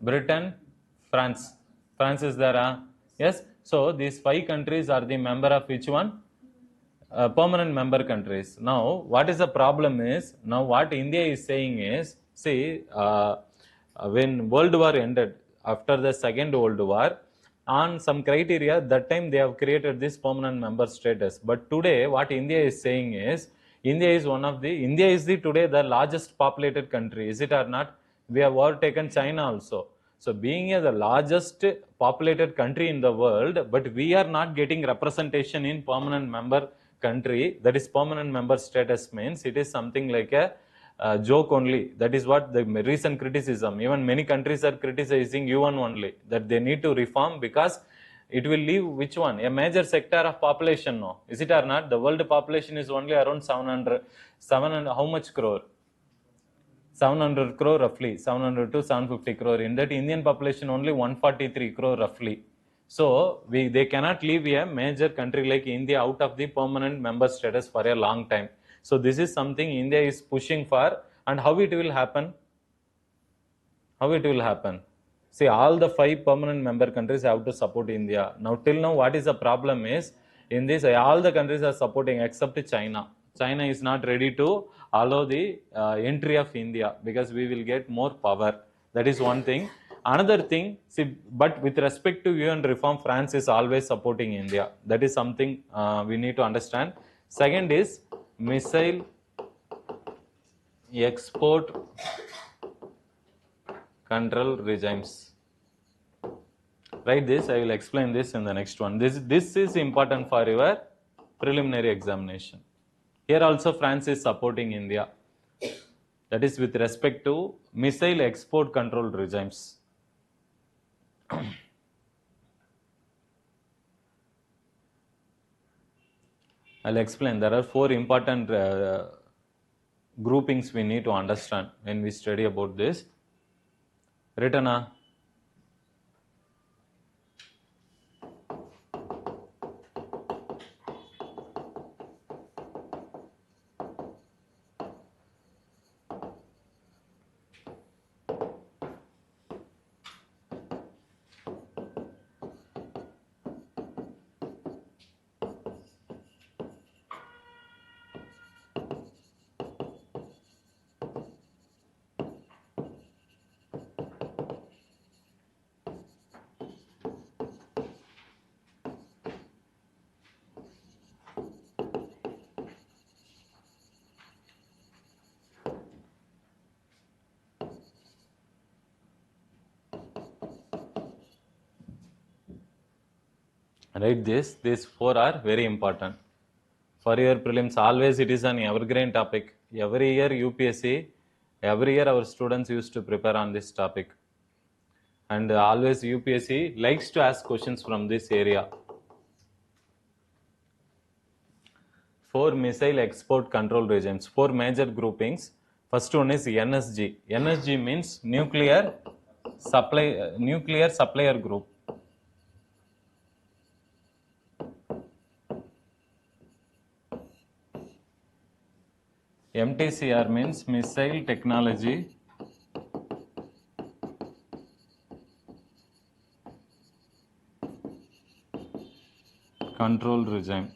Britain, France. France is there. Yes. So these 5 countries are the member of which one? Permanent member countries. Now, what is the problem is, now what India is saying is, see, when World War ended, after the Second World War, on some criteria, that time they have created this permanent member status. But today, what India is saying is, India is today the largest populated country, is it or not? We have overtaken China also. So being the largest populated country in the world, but we are not getting representation in permanent member country, that is permanent member status means it is something like a joke only. That is what the recent criticism. Even many countries are criticizing UN only, that they need to reform because it will leave which one? A major sector of population, no? Is it or not? The world population is only around 700 how much crore? 700 crore roughly, 700 to 750 crore. In that, Indian population only 143 crore roughly. So they cannot leave a major country like India out of the permanent member status for a long time. So this is something India is pushing for, and how it will happen? How it will happen? See, all the 5 permanent member countries have to support India. Now, till now, what is the problem is, in this, all the countries are supporting except China. China is not ready to allow the entry of India because we will get more power. That is one thing. Another thing, see, but with respect to UN reform, France is always supporting India. That is something we need to understand. Second is missile export control regimes. Write this, I will explain this in the next one. This is important for your preliminary examination. Here also France is supporting India. That is with respect to missile export control regimes. I'll explain. There are 4 important groupings we need to understand when we study about this. Written. Write this. These 4 are very important. For your prelims, always it is an evergreen topic. Every year UPSC, every year our students used to prepare on this topic. And always UPSC likes to ask questions from this area. 4 missile export control regimes, 4 major groupings. First one is NSG. NSG means nuclear supplier group. MTCR means missile technology control regime.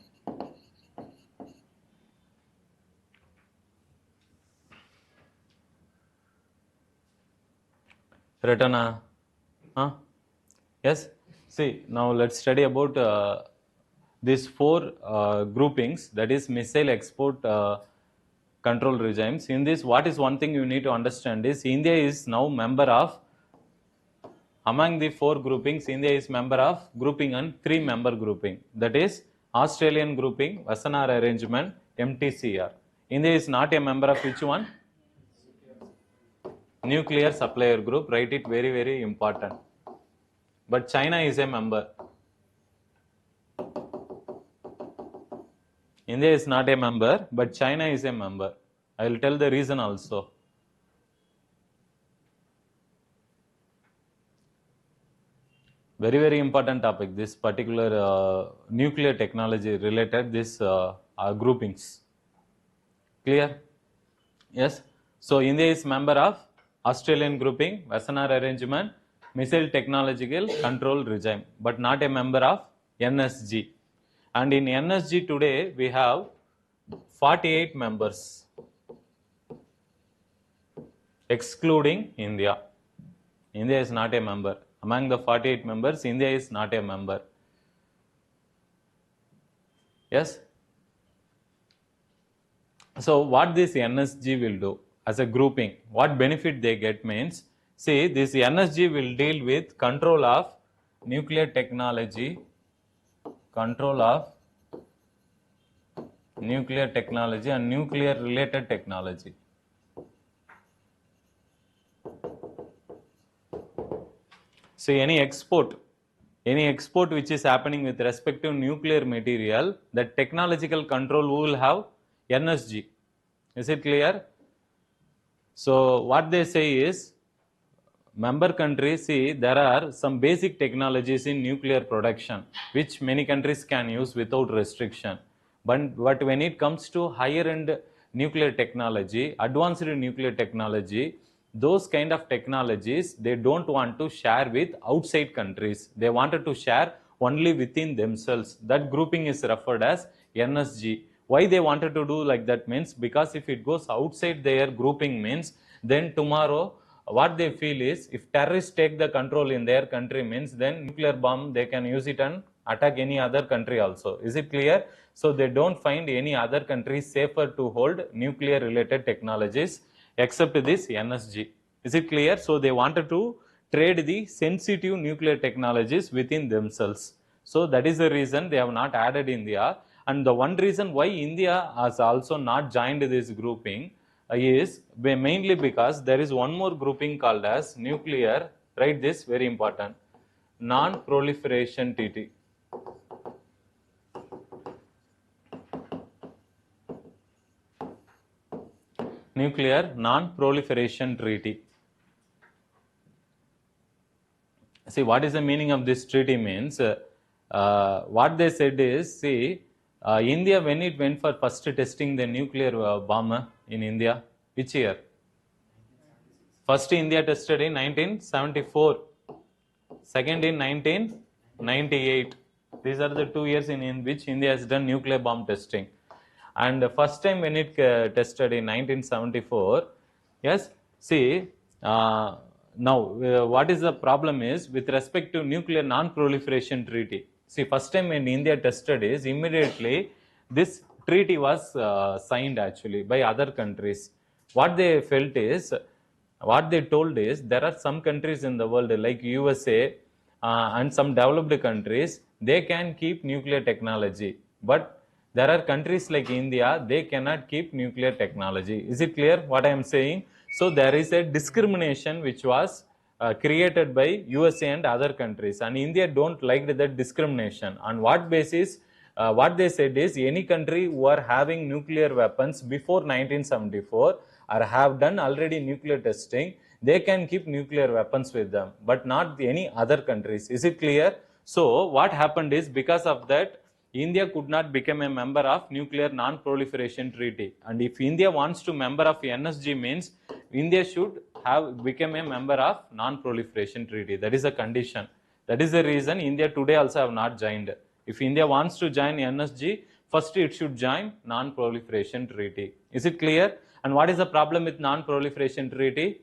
Written. Yes. See, now let's study about these 4 groupings, that is missile export control regimes. In this, what is one thing you need to understand is India is now member of, among the 4 groupings, India is member of grouping and 3 member grouping, that is Australian grouping, Wassenaar arrangement, MTCR. India is not a member of which one? Nuclear supplier group. Write it, very, very important. But China is a member. India is not a member, but China is a member. I will tell the reason also. Very, very important topic, this particular nuclear technology related, this groupings. Clear? Yes. So India is member of Australian grouping, Wassenaar arrangement, missile technological control regime, but not a member of NSG. And in NSG today we have 48 members, excluding India. India is not a member. Among the 48 members, India is not a member. Yes. So what this NSG will do as a grouping, what benefit they get means, see, this NSG will deal with control of nuclear technology, control of nuclear technology and nuclear related technology. So any export which is happening with respect to nuclear material, that technological control will have NSG. Is it clear? So what they say is, member countries, see, there are some basic technologies in nuclear production which many countries can use without restriction. But when it comes to higher end nuclear technology, advanced nuclear technology, those kind of technologies they don't want to share with outside countries. They wanted to share only within themselves. That grouping is referred as NSG. Why they wanted to do like that means, because if it goes outside their grouping means, then tomorrow what they feel is, if terrorists take the control in their country means, then nuclear bomb they can use it and attack any other country also. Is it clear? So they don't find any other country safer to hold nuclear related technologies. except this NSG. Is it clear? So they wanted to trade the sensitive nuclear technologies within themselves. So that is the reason they have not added India. And the one reason why India has also not joined this grouping is mainly because there is one more grouping called as nuclear, write this, very important, non-proliferation treaty. Nuclear non-proliferation treaty. See, what is the meaning of this treaty means? What they said is, see, India, when it went for first testing the nuclear bomb in India, which year? First India tested in 1974, second in 1998. These are the 2 years in which India has done nuclear bomb testing. And the first time when it tested in 1974, yes, see, now what is the problem is with respect to nuclear non-proliferation treaty. See, first time when India tested is immediately this treaty was signed actually by other countries. What they felt is, what they told is, there are some countries in the world like USA and some developed countries, they can keep nuclear technology, but there are countries like India, they cannot keep nuclear technology. Is it clear what I am saying? So there is a discrimination which was created by USA and other countries, and India don't like that discrimination. On what basis? What they said is, any country who are having nuclear weapons before 1974 or have done already nuclear testing, they can keep nuclear weapons with them, but not any other countries. Is it clear? So what happened is, because of that, India could not become a member of nuclear non-proliferation treaty. And if India wants to member of NSG means, India should have become a member of non-proliferation treaty. That is a condition. That is the reason India today also have not joined. If India wants to join NSG, first it should join non-proliferation treaty. Is it clear? And what is the problem with non-proliferation treaty?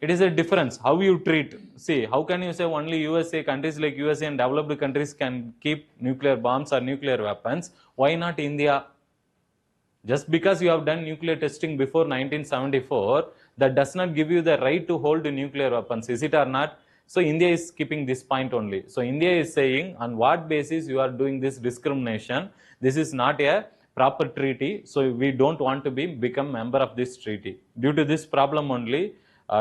It is a difference how you treat. See, how can you say only USA, countries like USA and developed countries can keep nuclear bombs or nuclear weapons? Why not India? Just because you have done nuclear testing before 1974, that does not give you the right to hold nuclear weapons. Is it or not? So India is keeping this point only. So India is saying, on what basis you are doing this discrimination? This is not a proper treaty. So we don't want to become member of this treaty. Due to this problem only,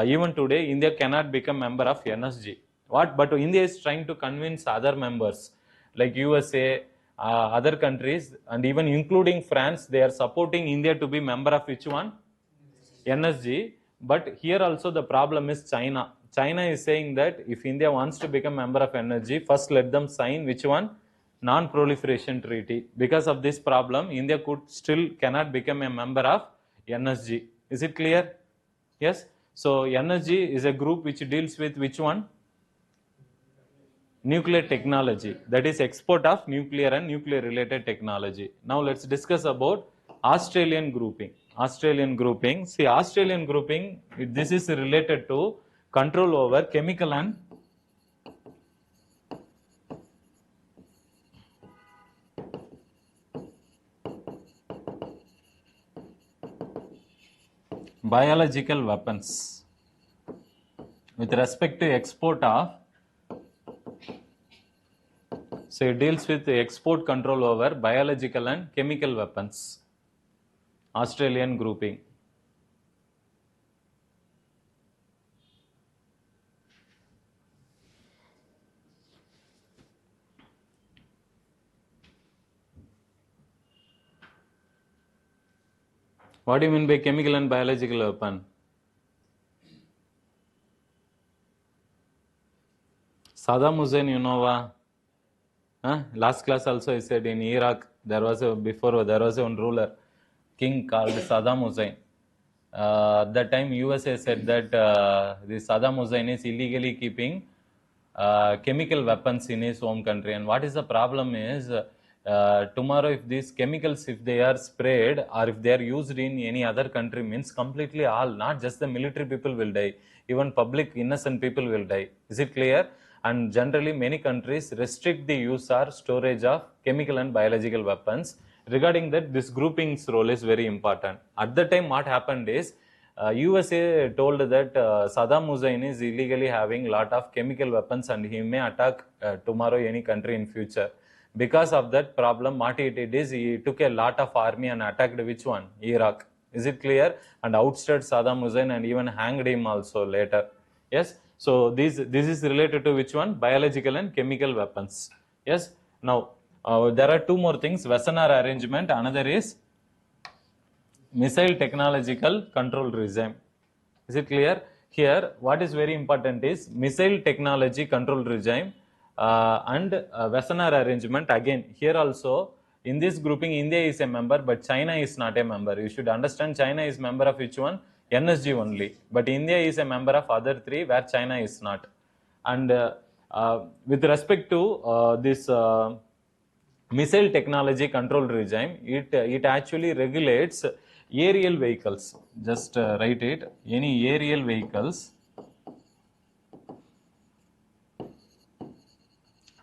even today, India cannot become member of NSG. But India is trying to convince other members like USA, other countries, and even including France. They are supporting India to be member of which one? NSG. But here also the problem is China. China is saying that if India wants to become member of NSG, first let them sign which one? Non-proliferation treaty. Because of this problem, India cannot become a member of NSG. Is it clear? Yes. So NSG is a group which deals with which one? Nuclear technology. That is export of nuclear and nuclear related technology. Now let's discuss about Australian grouping. Australian grouping. See, Australian grouping, this is related to control over chemical and biological weapons with respect to export of, so it deals with export control over biological and chemical weapons. Australian grouping. What do you mean by chemical and biological weapon? Saddam Hussein, you know, last class also I said in Iraq, there was one ruler, king called Saddam Hussein. At that time, USA said that this Saddam Hussein is illegally keeping chemical weapons in his home country. And what is the problem is, tomorrow if these chemicals, if they are sprayed or if they are used in any other country, means completely all, not just the military people will die, even public innocent people will die. Is it clear? And generally many countries restrict the use or storage of chemical and biological weapons. Regarding that, this grouping's role is very important. At the time, what happened is, USA told that Saddam Hussein is illegally having lot of chemical weapons and he may attack tomorrow any country in future. Because of that problem, what he did is he took a lot of army and attacked which one? Iraq. Is it clear? And ousted Saddam Hussein and even hanged him also later. Yes. So this is related to which one? Biological and chemical weapons. Yes. Now there are two more things. Wassenaar arrangement. Another is missile technological control regime. Is it clear? Here, what is very important is missile technology control regime and Wassenaar arrangement. Again, here also, in this grouping, India is a member, but China is not a member. You should understand China is member of which one? NSG only. But India is a member of other three where China is not. And with respect to this missile technology control regime, it actually regulates aerial vehicles. Just write it. Any aerial vehicles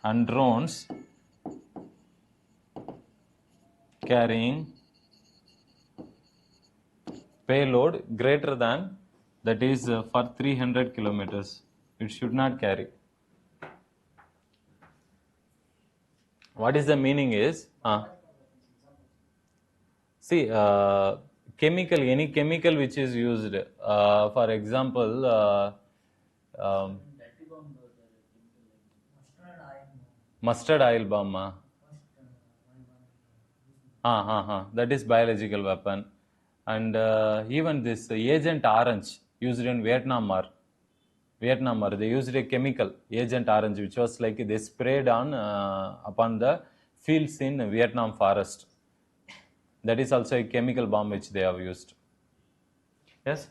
and drones carrying payload greater than, that is for 300 kilometers. It should not carry. What is the meaning is, see, chemical, any chemical which is used, for example, mustard oil bomb, that is biological weapon. And even this Agent Orange used in Vietnam War, they used a chemical, Agent Orange, which was like they sprayed on upon the fields in Vietnam forest. That is also a chemical bomb which they have used. Yes.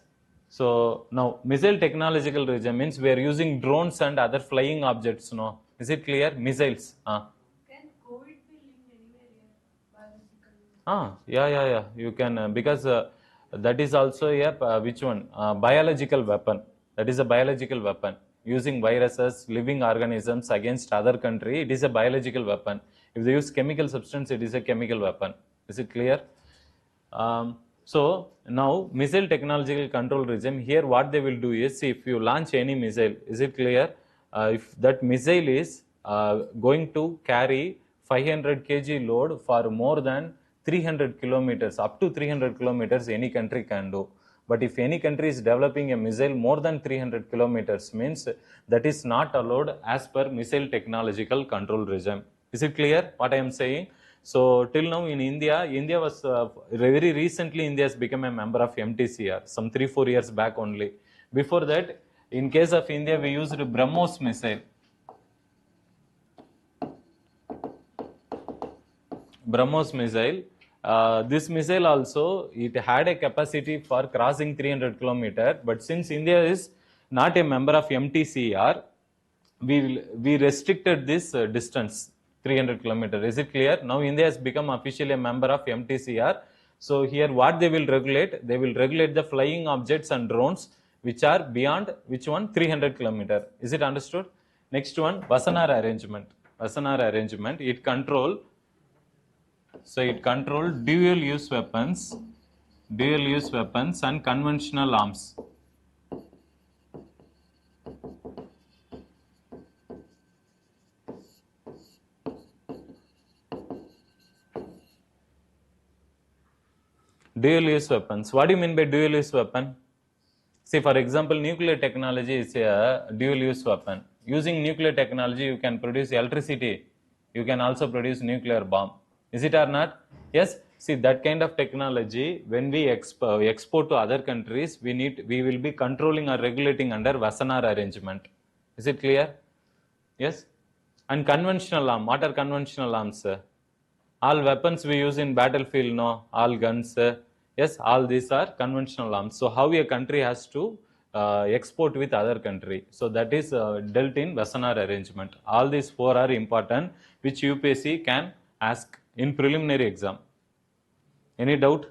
So now missile technological regime means we are using drones and other flying objects. No, is it clear? Missiles. Can COVID be linked anywhere here? Yeah. You can because that is also a which one? Biological weapon. That is a biological weapon. Using viruses, living organisms against other country, it is a biological weapon. If they use chemical substance, it is a chemical weapon. Is it clear? So now missile technological control regime, here what they will do is, see, if you launch any missile, is it clear? If that missile is going to carry 500 kg load for more than 300 kilometers, up to 300 kilometers, any country can do. But if any country is developing a missile more than 300 kilometers, means that is not allowed as per missile technological control regime. Is it clear what I am saying? So till now in India was very recently India has become a member of MTCR, some 3-4 years back only. Before that, in case of India, we used BrahMos missile. BrahMos missile. This missile also, it had a capacity for crossing 300 kilometers, but since India is not a member of MTCR, we restricted this distance, 300 kilometers. Is it clear? Now India has become officially a member of MTCR. So here what they will regulate? They will regulate the flying objects and drones which are beyond which one? 300 kilometers. Is it understood? Next one, Wassenaar arrangement. Wassenaar arrangement, it control dual use weapons and conventional arms. Dual use weapons. What do you mean by dual use weapon? See, for example, nuclear technology is a dual use weapon. Using nuclear technology, you can produce electricity. You can also produce nuclear bomb. Is it or not? Yes. See, that kind of technology, when we export to other countries, we will be controlling or regulating under Wassenaar arrangement. Is it clear? Yes. And conventional arm. What are conventional arms? All weapons we use in battlefield, no. All guns. Yes, all these are conventional arms. So how a country has to export with other country. So that is dealt in Wassenaar arrangement. All these 4 are important, which UPSC can ask in preliminary exam. Any doubt?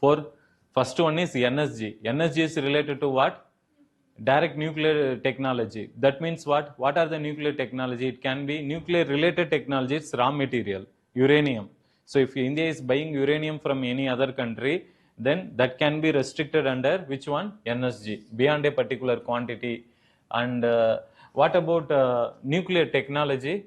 First one is NSG. NSG is related to what? Direct nuclear technology. That means what? What are the nuclear technology? It can be nuclear related technologies, raw material, uranium. So if India is buying uranium from any other country, then that can be restricted under which one? NSG, beyond a particular quantity. And what about nuclear technology?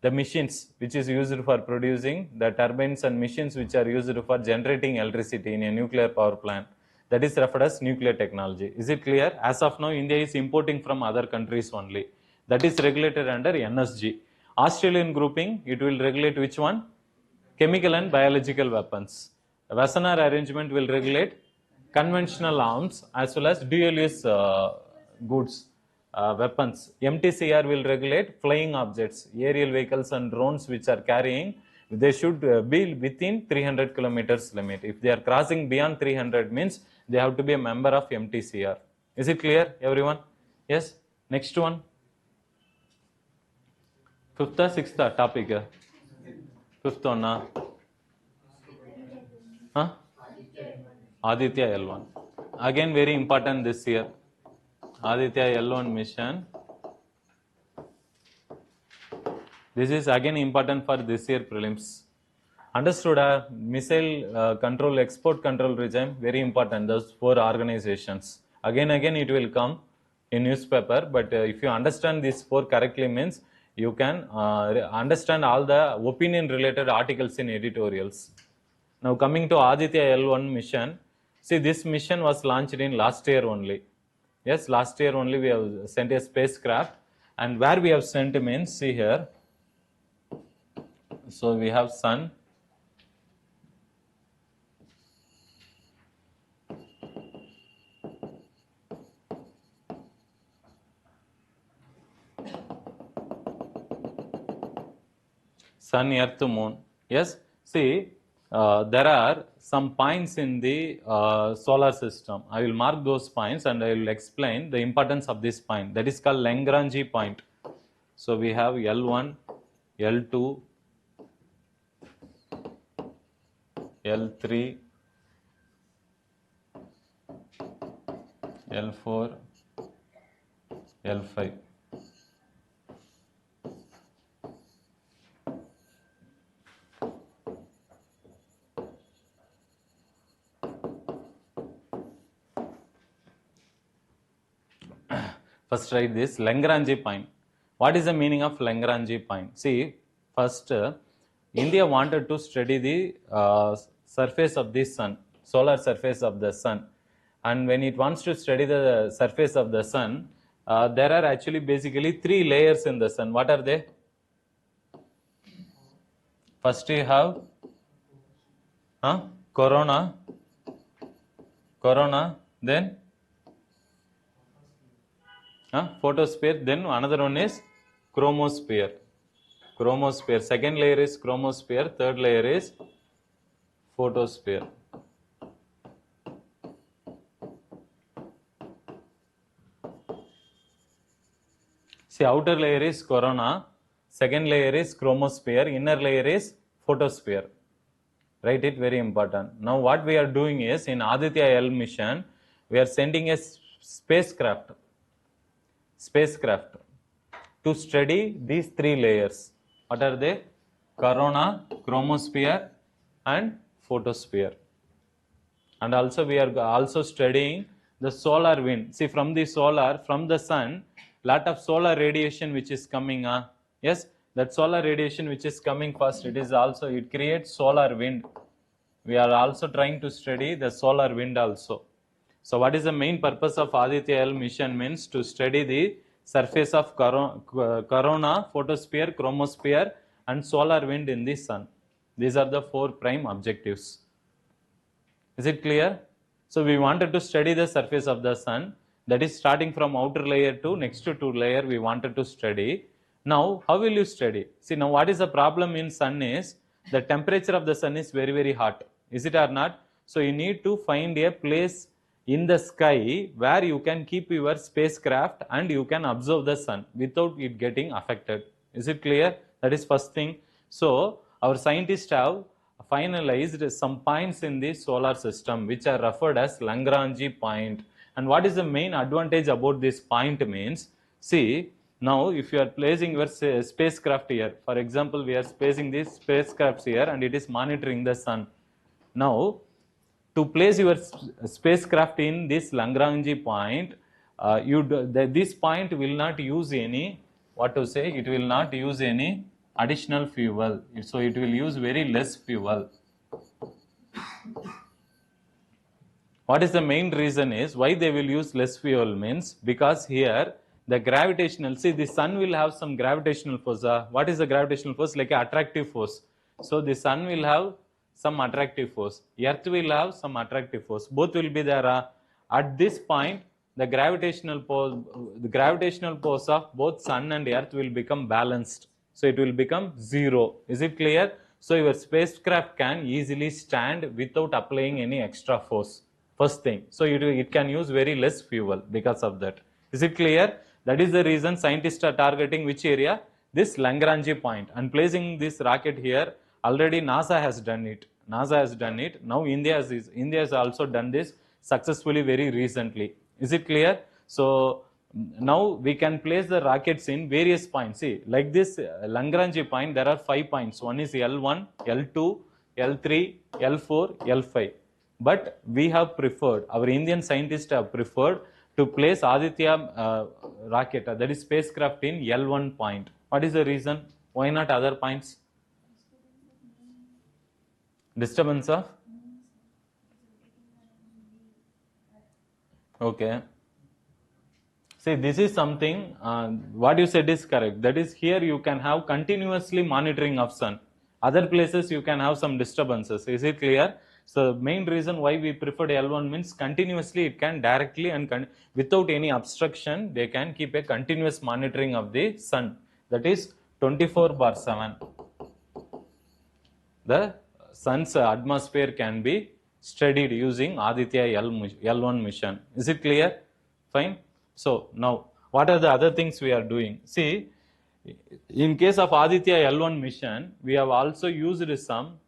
The machines which is used for producing the turbines and machines which are used for generating electricity in a nuclear power plant, that is referred as nuclear technology. Is it clear? As of now, India is importing from other countries only. That is regulated under NSG. Australian grouping, it will regulate which one? Chemical and biological weapons. The Wassenaar arrangement will regulate conventional arms as well as dual-use goods, weapons. MTCR will regulate flying objects, aerial vehicles and drones which are carrying. They should be within 300 kilometers limit. If they are crossing beyond 300 means they have to be a member of MTCR. Is it clear, everyone? Yes. Next one. Fifth or sixth topic? Fifth one. Huh? Aditya L1. Again, very important this year. Aditya L1 mission. This is again important for this year prelims. Understood? Missile control, export control regime, very important. Those 4 organizations. Again, it will come in newspaper. But if you understand these 4 correctly means you can understand all the opinion related articles in editorials. Now coming to Aditya L1 mission. See, this mission was launched in last year only. Yes, last year only we have sent a spacecraft. And where we have sent means, see here. So we have Sun. Sun, Earth, Moon. Yes, see, there are some points in the solar system. I will mark those points and I will explain the importance of this point. That is called Lagrange point. So we have L1, L2, L3, L4, L5. First write this Lagrange point. What is the meaning of Lagrange point? See, first India wanted to study the surface of the sun, solar surface of the sun. And when it wants to study the surface of the sun, there are actually basically 3 layers in the sun. What are they? First you have corona, then photosphere, then another one is chromosphere. Second layer is chromosphere, third layer is photosphere. See, outer layer is corona, second layer is chromosphere, inner layer is photosphere. Write it, very important. Now what we are doing is, in Aditya L mission, we are sending a spacecraft to study these 3 layers. What are they? Corona, chromosphere and photosphere. And also we are also studying the solar wind. See, from the sun, lot of solar radiation which is coming. Yes, that solar radiation which is coming first, it creates solar wind. We are also trying to study the solar wind also. So what is the main purpose of Aditya L mission means to study the surface of corona, photosphere, chromosphere and solar wind in the sun. These are the 4 prime objectives. Is it clear? So we wanted to study the surface of the sun, that is starting from outer layer to next to 2 layer we wanted to study. Now how will you study? See, now what is the problem in sun is the temperature of the sun is very, very hot. Is it or not? So you need to find a place in the sky where you can keep your spacecraft and you can observe the sun without it getting affected. Is it clear? That is first thing. So our scientists have finalized some points in the solar system which are referred as Lagrange point. And what is the main advantage about this point means, see, now if you are placing your spacecraft here, for example, we are placing these spacecrafts here and it is monitoring the sun. Now, to place your spacecraft in this Lagrange point, this point will not use any, what to say, it will not use any additional fuel. So it will use very less fuel. What is the main reason is why they will use less fuel means because here the gravitational, see the sun will have some gravitational force. What is the gravitational force? Like an attractive force. So the sun will have some attractive force. Earth will have some attractive force. Both will be there. At this point, the gravitational force of both sun and earth will become balanced. So it will become zero. Is it clear? So your spacecraft can easily stand without applying any extra force. First thing. So it can use very less fuel because of that. Is it clear? That is the reason scientists are targeting which area? This Lagrange point and placing this rocket here. Already NASA has done it. NASA has done it. Now India has also done this successfully very recently. Is it clear? So now we can place the rockets in various points. See, like this Lagrange point, there are 5 points. One is L1, L2, L3, L4, L5. But we have preferred, our Indian scientists have preferred to place Aditya rocket, that is spacecraft, in L1 point. What is the reason? Why not other points? Disturbance of? Okay. See, this is something, what you said is correct. That is, here you can have continuously monitoring of sun. Other places you can have some disturbances. Is it clear? So main reason why we preferred L1 means continuously it can directly and without any obstruction, they can keep a continuous monitoring of the sun. That is 24/7. The sun's atmosphere can be studied using Aditya L1 mission. Is it clear? Fine. So now what are the other things we are doing? See, in case of Aditya L1 mission, we have also used some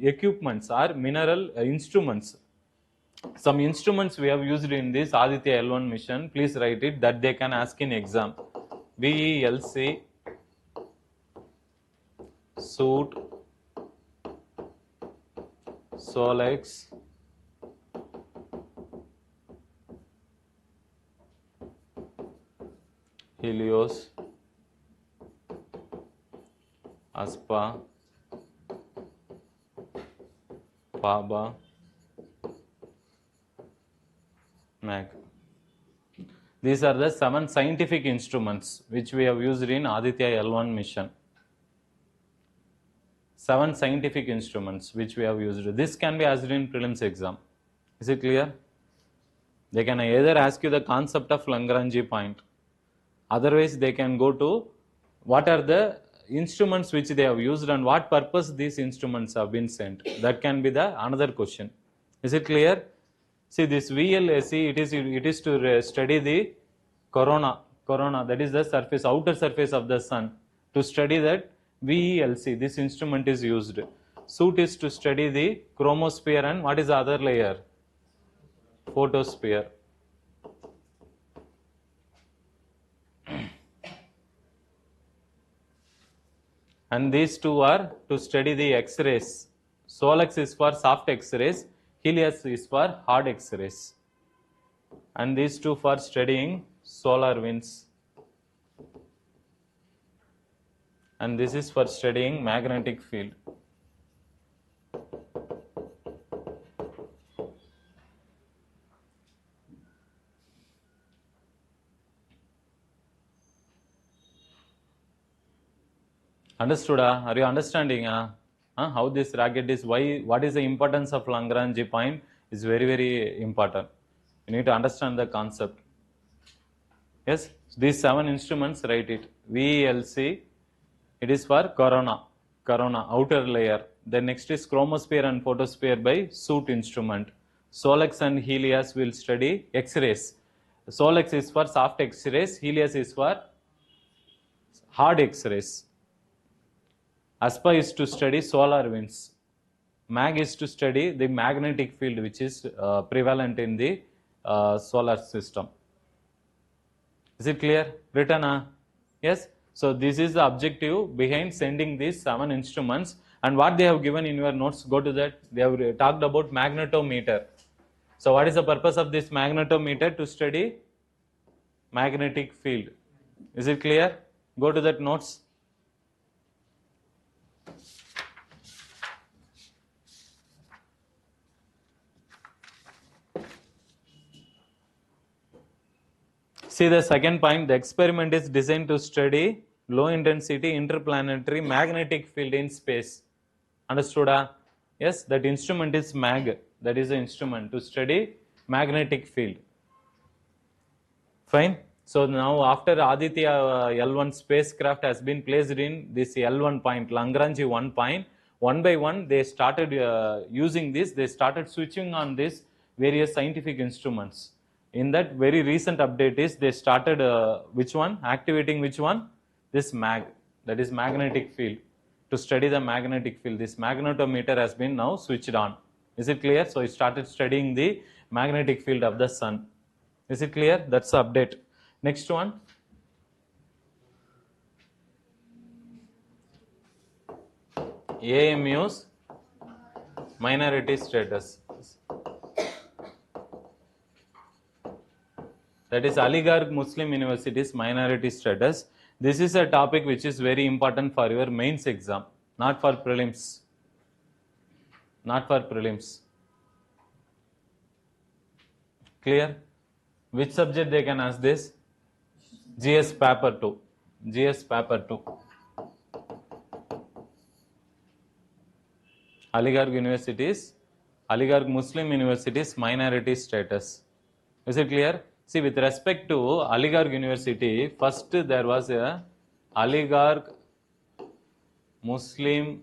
equipments or mineral instruments. Some instruments we have used in this Aditya L1 mission. Please write it that they can ask in exam. VELC, suit, Solex, Helios, Aspa, Paba, Mag. These are the 7 scientific instruments which we have used in Aditya L1 mission. 7 scientific instruments which we have used. This can be asked in prelims exam. Is it clear? They can either ask you the concept of Lagrange point. Otherwise, they can go to what are the instruments which they have used and what purpose these instruments have been sent. That can be the another question. Is it clear? See, this VLSE, it is to study the corona, that is the surface, outer surface of the sun. To study that, VELC, this instrument is used. Suit is to study the chromosphere and what is the other layer? Photosphere. And these two are to study the X-rays. Solex is for soft X-rays, Helios is for hard X-rays. And these two for studying solar winds. And this is for studying magnetic field. Understood? Are you understanding how this rocket is? What is the importance of Lagrange point? Is very, very important. You need to understand the concept. Yes, these 7 instruments, write it. VLC, it is for corona, outer layer. Then next is chromosphere and photosphere by suit instrument. Solex and Helios will study X-rays. Solex is for soft X-rays, Helios is for hard X-rays. Aspa is to study solar winds. Mag is to study the magnetic field which is prevalent in the solar system. Is it clear? Written? Yes. So this is the objective behind sending these 7 instruments, And what they have given in your notes, go to that. They have talked about magnetometer. So what is the purpose of this magnetometer? To study magnetic field. Is it clear? Go to that notes. See the second point, the experiment is designed to study low intensity interplanetary magnetic field in space. Understood? Yes, that instrument is MAG. That is the instrument to study magnetic field. Fine. So now after Aditya L1 spacecraft has been placed in this L1 point, Lagrange 1 point, one by one they started using this, they started switching on this various scientific instruments. In that very recent update is they started which one? Activating which one? This MAG, that is magnetic field. To study the magnetic field, this magnetometer has been now switched on. Is it clear? So it started studying the magnetic field of the sun. Is it clear? That's the update. Next one. AMU's minority status. That is Aligarh Muslim University's minority status. This is a topic which is very important for your mains exam, not for prelims. Not for prelims. Clear? Which subject they can ask this? GS paper 2. GS paper 2. Aligarh Muslim University's minority status. Is it clear? See, with respect to Aligarh University, first there was a Aligarh Muslim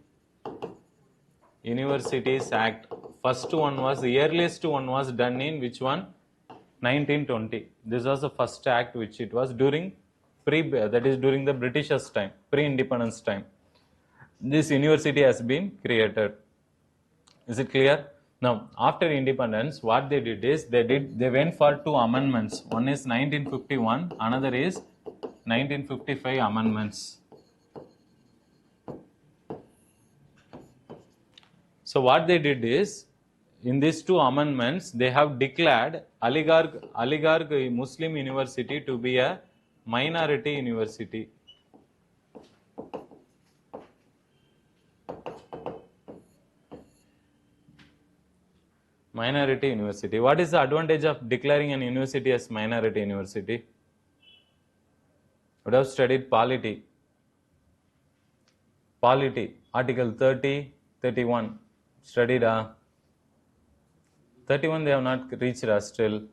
Universities Act. First one was, the earliest one was done in which one? 1920. This was the first act which it was during that is during the Britishers' time, pre-independence time. This university has been created. Is it clear? Now, after independence, what they did is they went for two amendments. One is 1951, another is 1955 amendments. So what they did is, in these two amendments, they have declared Aligarh Muslim University to be a minority university. Minority university. What is the advantage of declaring an university as minority university? Would have studied polity. Polity, Article 30, 31. Studied 31 they have not reached still.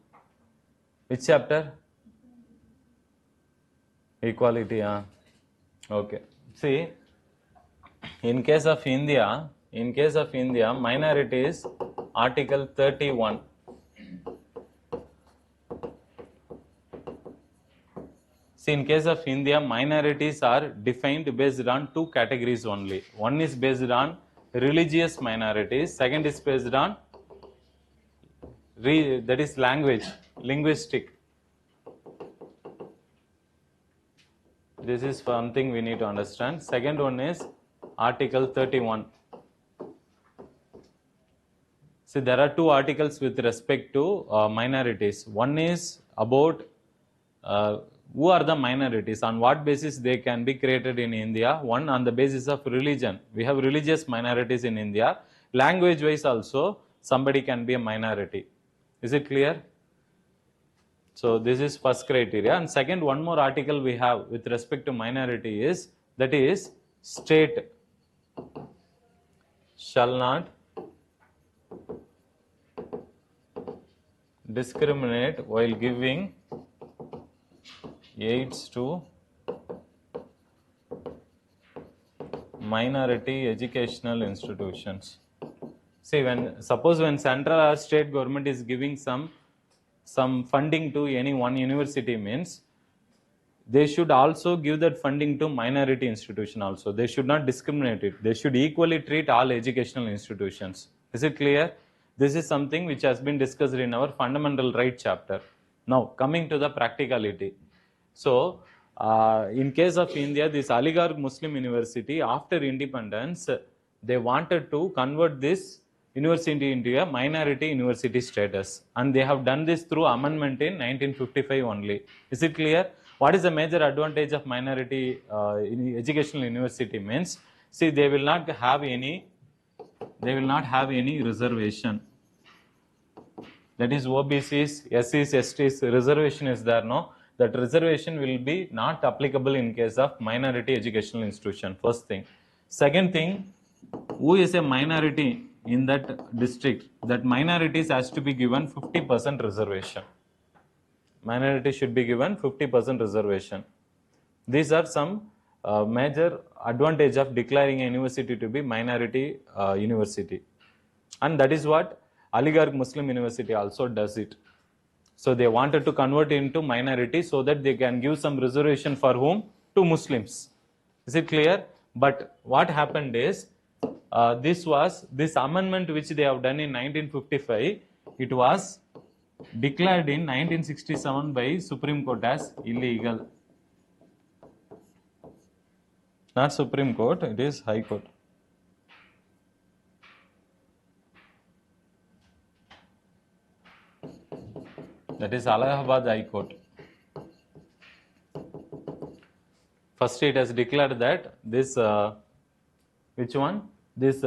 Which chapter? Equality. Okay. See, in case of India, minorities, Article 31. See, in case of India, minorities are defined based on two categories only. One is based on religious minorities, second is based on that is linguistic. This is something we need to understand. Second one is Article 31. See, there are two articles with respect to minorities. One is about who are the minorities, on what basis they can be created in India. One, on the basis of religion. We have religious minorities in India. Language wise also, somebody can be a minority. Is it clear? So this is first criteria. And second, one more article we have with respect to minority is, that is, state shall not discriminate while giving aids to minority educational institutions. See, suppose when central or state government is giving some funding to any one university, means they should also give that funding to minority institution also. They should not discriminate it. They should equally treat all educational institutions. Is it clear? This is something which has been discussed in our fundamental right chapter. Now, coming to the practicality. So, in case of India, this Aligarh Muslim University, after independence, they wanted to convert this university into a minority university status, and they have done this through amendment in 1955 only. Is it clear? What is the major advantage of minority in educational university means? See, they will not have any reservation. That is OBCs, SCs, STs, reservation is there, no? That reservation will be not applicable in case of minority educational institution, first thing. Second thing, who is a minority in that district, that minorities has to be given 50% reservation. Minority should be given 50% reservation. These are some major advantage of declaring a university to be minority university. And that is what Aligarh Muslim University also does it. So they wanted to convert into minority so that they can give some reservation for whom? To Muslims. Is it clear? But what happened is, this amendment which they have done in 1955, it was declared in 1967 by Supreme Court as illegal. Not Supreme Court, it is High Court. That is Allahabad High Court. First it has declared that this, which one? This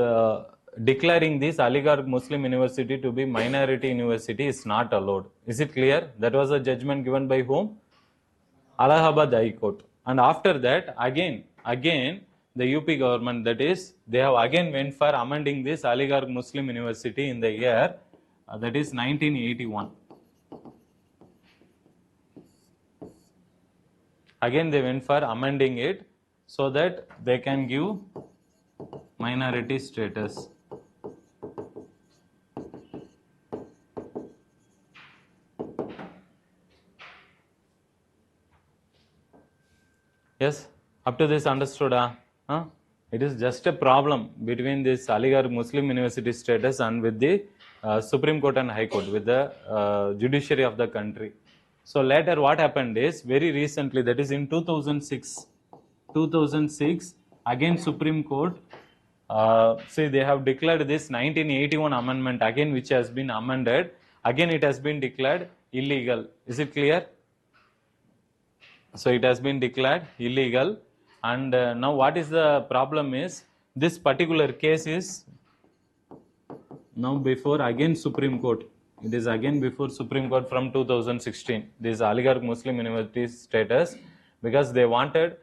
declaring this Aligarh Muslim University to be minority university is not allowed. Is it clear? That was a judgment given by whom? Allahabad High Court. And after that, again, the UP government, that is, they have again went for amending this Aligarh Muslim University in the year, that is 1981. Again they went for amending it so that they can give minority status. Yes, up to this understood? It is just a problem between this Aligarh Muslim University status and with the Supreme Court and High Court, with the judiciary of the country. So later what happened is, very recently, that is in 2006, again Supreme Court, see, they have declared this 1981 amendment again, which has been amended, again it has been declared illegal. Is it clear? So it has been declared illegal, and now what is the problem is, this particular case is now before again Supreme Court. It is again before Supreme Court from 2016, this Aligarh Muslim University status, because they wanted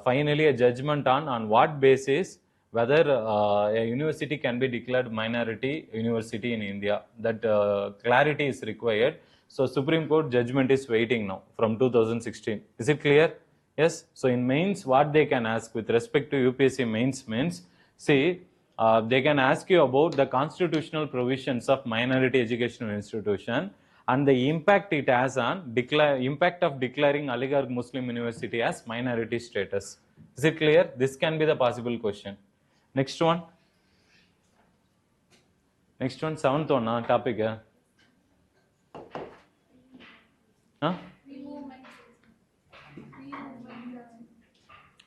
finally a judgment on what basis whether a university can be declared minority university in India. That clarity is required. So Supreme Court judgment is waiting now from 2016. Is it clear? Yes. So in mains, what they can ask with respect to UPSC mains means, see, they can ask you about the constitutional provisions of minority educational institution and the impact it has on impact of declaring Aligarh Muslim University as minority status. Is it clear? This can be the possible question. Next one. Next one, 7th one, topic.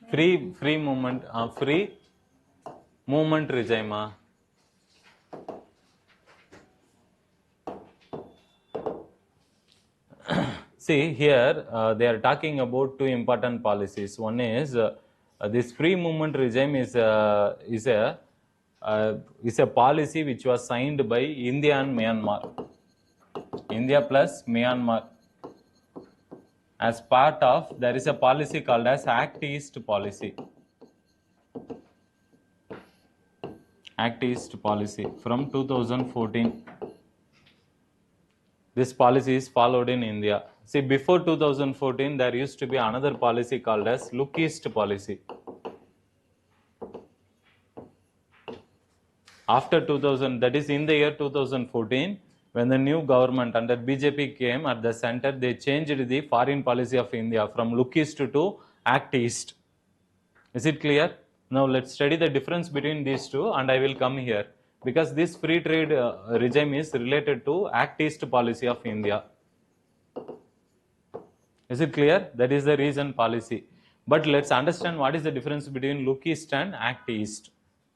Free movement, free movement regime. See here, they are talking about two important policies. One is this free movement regime is a policy which was signed by India and Myanmar. India plus Myanmar. As part of, there is a policy called as Act East policy. Act East policy from 2014. This policy is followed in India. See, before 2014, there used to be another policy called as Look East policy. After 2000, that is in the year 2014, when the new government under BJP came at the center, they changed the foreign policy of India from Look East to Act East. Is it clear? Now let's study the difference between these two, and I will come here, because this free trade regime is related to Act East policy of India. Is it clear? That is the reason policy. But let's understand what is the difference between Look East and Act East.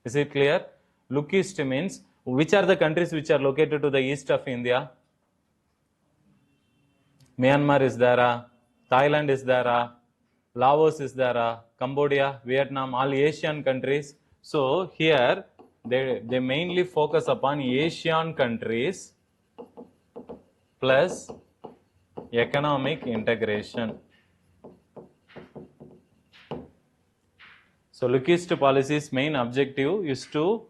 Is it clear? Look east means which are the countries which are located to the east of India? Myanmar is there, Thailand is there, Laos is there, Cambodia, Vietnam, all Asian countries. So here they mainly focus upon Asian countries plus economic integration. So look east policy's main objective is to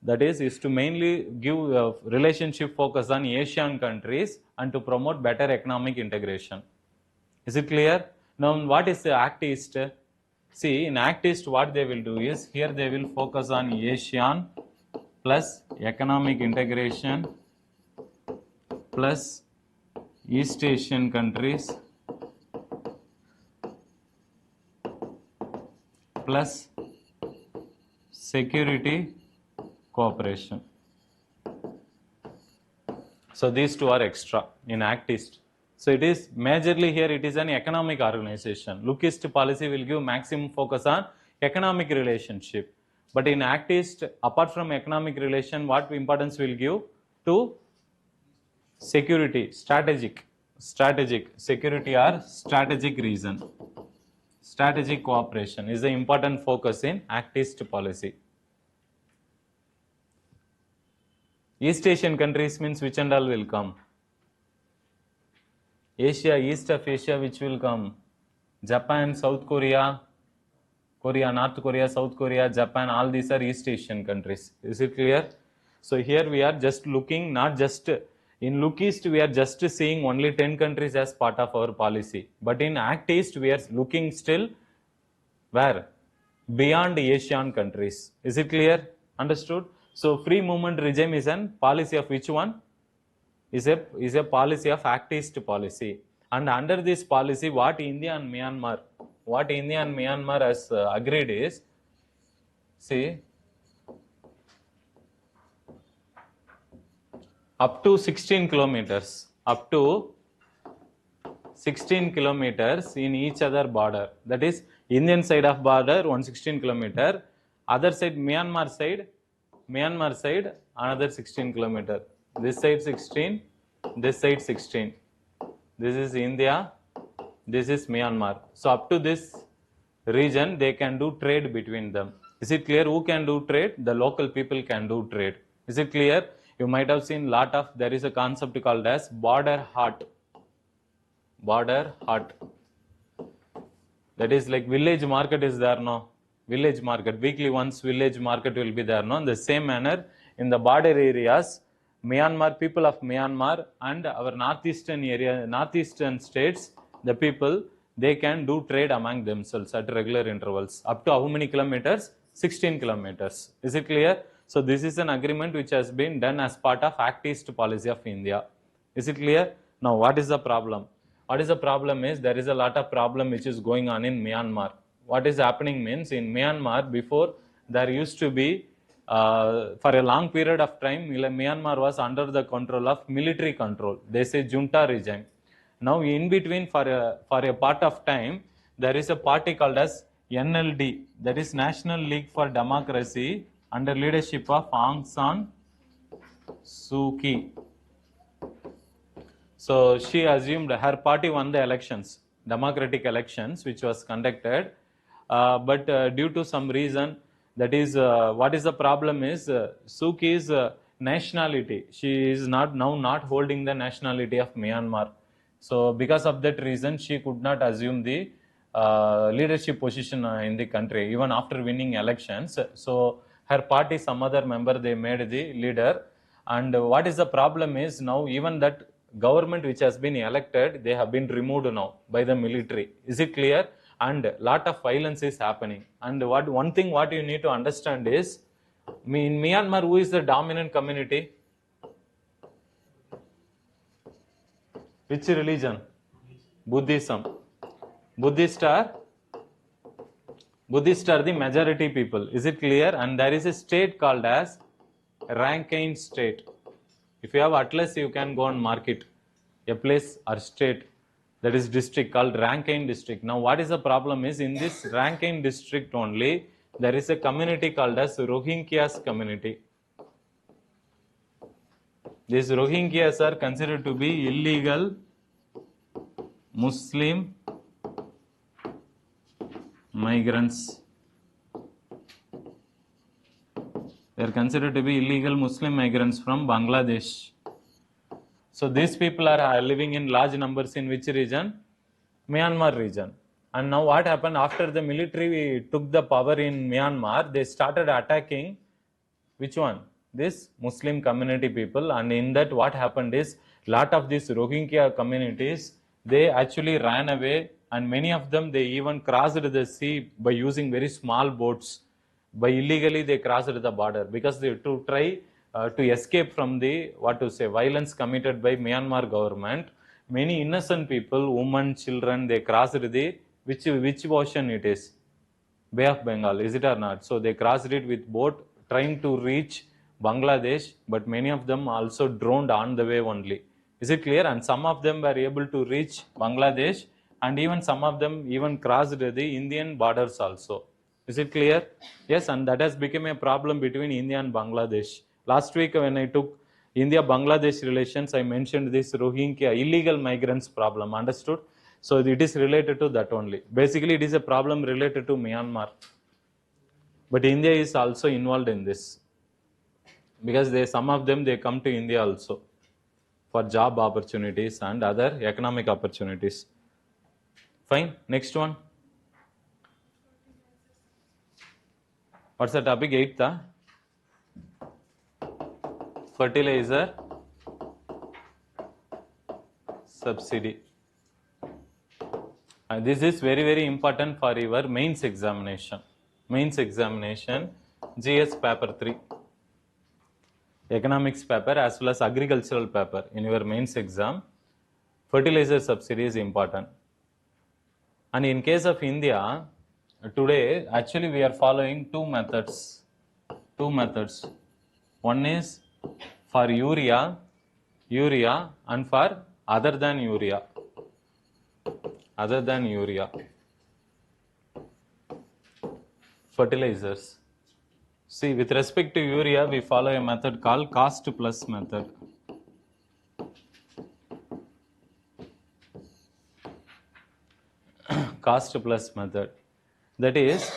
is to mainly give relationship focus on Asian countries and to promote better economic integration. Is it clear? Now what is the Act East? See, in Act East what they will do is, here they will focus on Asian plus economic integration plus East Asian countries plus security cooperation. So these two are extra in Act East. So it is majorly here it is an economic organization. Look East policy will give maximum focus on economic relationship. But in Act East, apart from economic relation, what importance will give to security, strategic security or strategic reason. Strategic cooperation is the important focus in Act East policy. East Asian countries means which and all will come? Asia, east of Asia, which will come? Japan, South Korea, North Korea, South Korea, Japan, all these are East Asian countries. Is it clear? So here we are just looking, not just in Look East, we are just seeing only 10 countries as part of our policy. But in Act East, we are looking still where? Beyond Asian countries. Is it clear? Understood? So free movement regime is an policy of which one? Is a policy of Act East policy. And under this policy, what India and Myanmar has agreed is, see, up to 16 kilometers in each other border. That is Indian side of border 116 kilometer, other side Myanmar side another 16 kilometer. This side 16, this side 16. This is India, this is Myanmar. So up to this region they can do trade between them. Is it clear? Who can do trade? The local people can do trade. Is it clear? You might have seen there is a concept called as border hut. That is like village market is there now. Village market, weekly once village market will be there now. In the same manner, in the border areas, people of Myanmar and our northeastern states, the people, they can do trade among themselves at regular intervals. Up to how many kilometers? 16 kilometers. Is it clear? So this is an agreement which has been done as part of Act East policy of India. Is it clear? Now what is the problem? What is the problem is there is a lot of problem which is going on in Myanmar. What is happening means in Myanmar before there used to be for a long period of time Myanmar was under the control of military control. They say junta regime. Now in between for a part of time there is a party called as NLD, that is National League for Democracy, under leadership of Aung San Suu Kyi. So she assumed her party won the elections, democratic elections which was conducted, but due to some reason, that is what is the problem is Suu Kyi's nationality, she is not holding the nationality of Myanmar. So because of that reason she could not assume the leadership position in the country even after winning elections. So her party, some other member, they made the leader. And what is the problem is now even that government which has been elected, they have been removed now by the military. Is it clear? And lot of violence is happening. And one thing what you need to understand is, in Myanmar, who is the dominant community? Which religion? Buddhism. Buddhists are the majority people. Is it clear? And there is a state called as Rakhine state. If you have atlas, you can go and mark it. A place or state, that is district called Rakhine district. Now what is the problem is in this Rakhine district only there is a community called as Rohingyas community. These Rohingyas are considered to be illegal Muslim migrants. They are considered to be illegal Muslim migrants from Bangladesh. So these people are living in large numbers in which region? Myanmar region. And now what happened after the military took the power in Myanmar, they started attacking which one? This Muslim community people, and in that what happened is lot of these Rohingya communities, they actually ran away, and many of them they even crossed the sea by using very small boats. By illegally they crossed the border because they to try to escape from the violence committed by Myanmar government. Many innocent people, women, children, they crossed the which ocean it is? Bay of Bengal, is it or not? So they crossed it with boat trying to reach Bangladesh, but many of them also drowned on the way only. Is it clear? And some of them were able to reach Bangladesh, and even some of them even crossed the Indian borders also. Is it clear? Yes, and that has become a problem between India and Bangladesh. Last week when I took India-Bangladesh relations, I mentioned this Rohingya illegal migrants problem, understood? So it is related to that only. Basically, it is a problem related to Myanmar. But India is also involved in this because some of them they come to India also for job opportunities and other economic opportunities. Fine. Next one. What's the topic? 8th. Fertilizer subsidy. This is very, very important for your mains examination. Mains examination, GS paper 3. Economics paper as well as agricultural paper in your mains exam. Fertilizer subsidy is important. And in case of India, today actually we are following two methods. One is for urea and for other than urea. Fertilizers. See, with respect to urea, we follow a method called cost plus method. Cost plus method. That is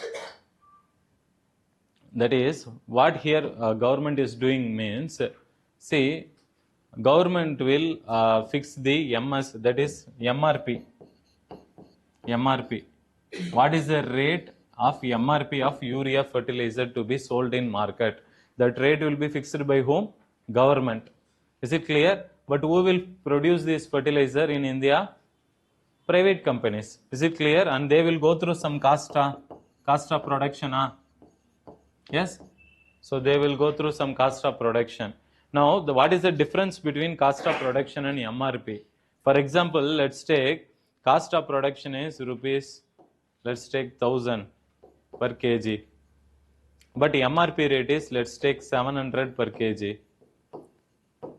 what here government is doing means, see, government will fix the MS, that is MRP. What is the rate of MRP of urea fertilizer to be sold in market? That rate will be fixed by whom? Government. Is it clear? But who will produce this fertilizer in India? Private companies. Is it clear? And they will go through some cost of production. Yes? So they will go through some cost of production. Now, what is the difference between cost of production and MRP? For example, let's take cost of production is rupees, let's take 1000 per kg. But MRP rate is, let's take 700 per kg.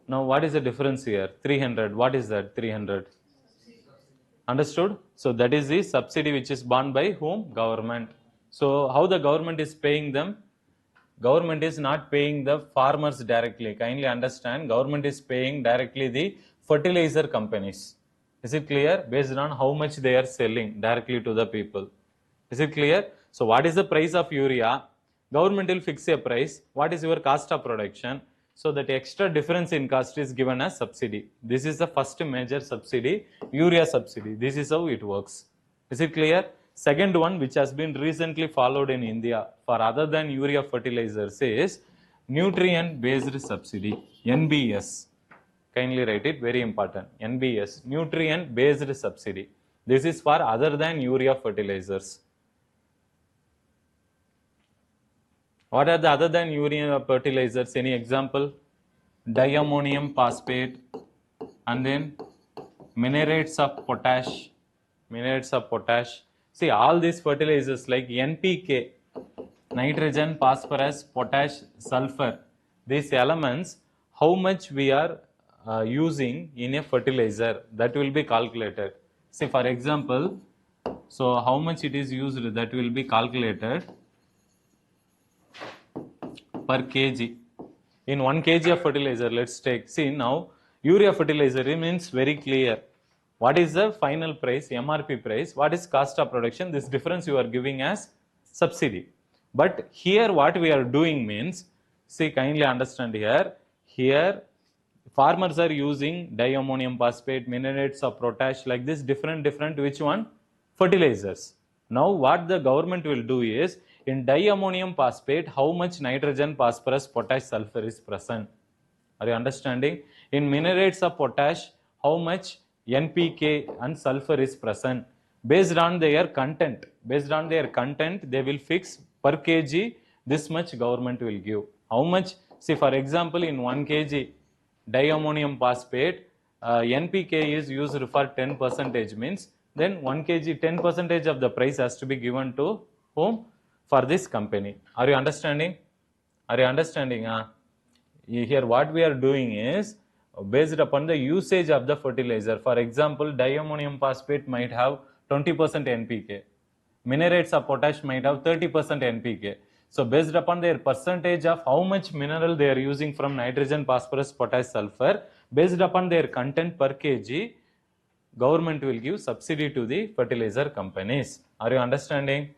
Now, what is the difference here? 300. What is that? 300. Understood? So, that is the subsidy which is borne by whom? Government. So, how the government is paying them? Government is not paying the farmers directly. Kindly understand, government is paying directly the fertilizer companies. Is it clear? Based on how much they are selling directly to the people. Is it clear? So, what is the price of urea? Government will fix a price. What is your cost of production? So, that extra difference in cost is given as subsidy. This is the first major subsidy, urea subsidy. This is how it works. Is it clear? Second one, which has been recently followed in India for other than urea fertilizers, is nutrient based subsidy, NBS. Kindly write it, very important. NBS, nutrient based subsidy. This is for other than urea fertilizers. What are the other than urea fertilizers? Any example? Diammonium phosphate, and then minerates of potash. See, all these fertilizers like NPK, nitrogen, phosphorus, potash, sulfur, these elements, how much we are using in a fertilizer, that will be calculated. See, for example, so how much it is used, that will be calculated. per kg. In 1 kg of fertilizer, let's take, see now, urea fertilizer means very clear. What is the final price, MRP price? What is cost of production? This difference you are giving as subsidy. But here what we are doing means, see, kindly understand here, here farmers are using diammonium phosphate, minerates of potash, like this different which one? Fertilizers. Now what the government will do is, in diammonium phosphate, how much nitrogen, phosphorus, potash, sulfur is present? Are you understanding? In minerates of potash, how much NPK and sulfur is present? Based on their content, they will fix per kg this much government will give. How much? See, for example, in 1 kg diammonium phosphate, NPK is used for 10% means, then 1 kg 10% of the price has to be given to whom? For this company. Are you understanding? Are you understanding? Here what we are doing is based upon the usage of the fertilizer. For example, diammonium phosphate might have 20% NPK. Minerates of potash might have 30% NPK. So based upon their percentage of how much mineral they are using from nitrogen, phosphorus, potash, sulfur, based upon their content per kg, government will give subsidy to the fertilizer companies. Are you understanding?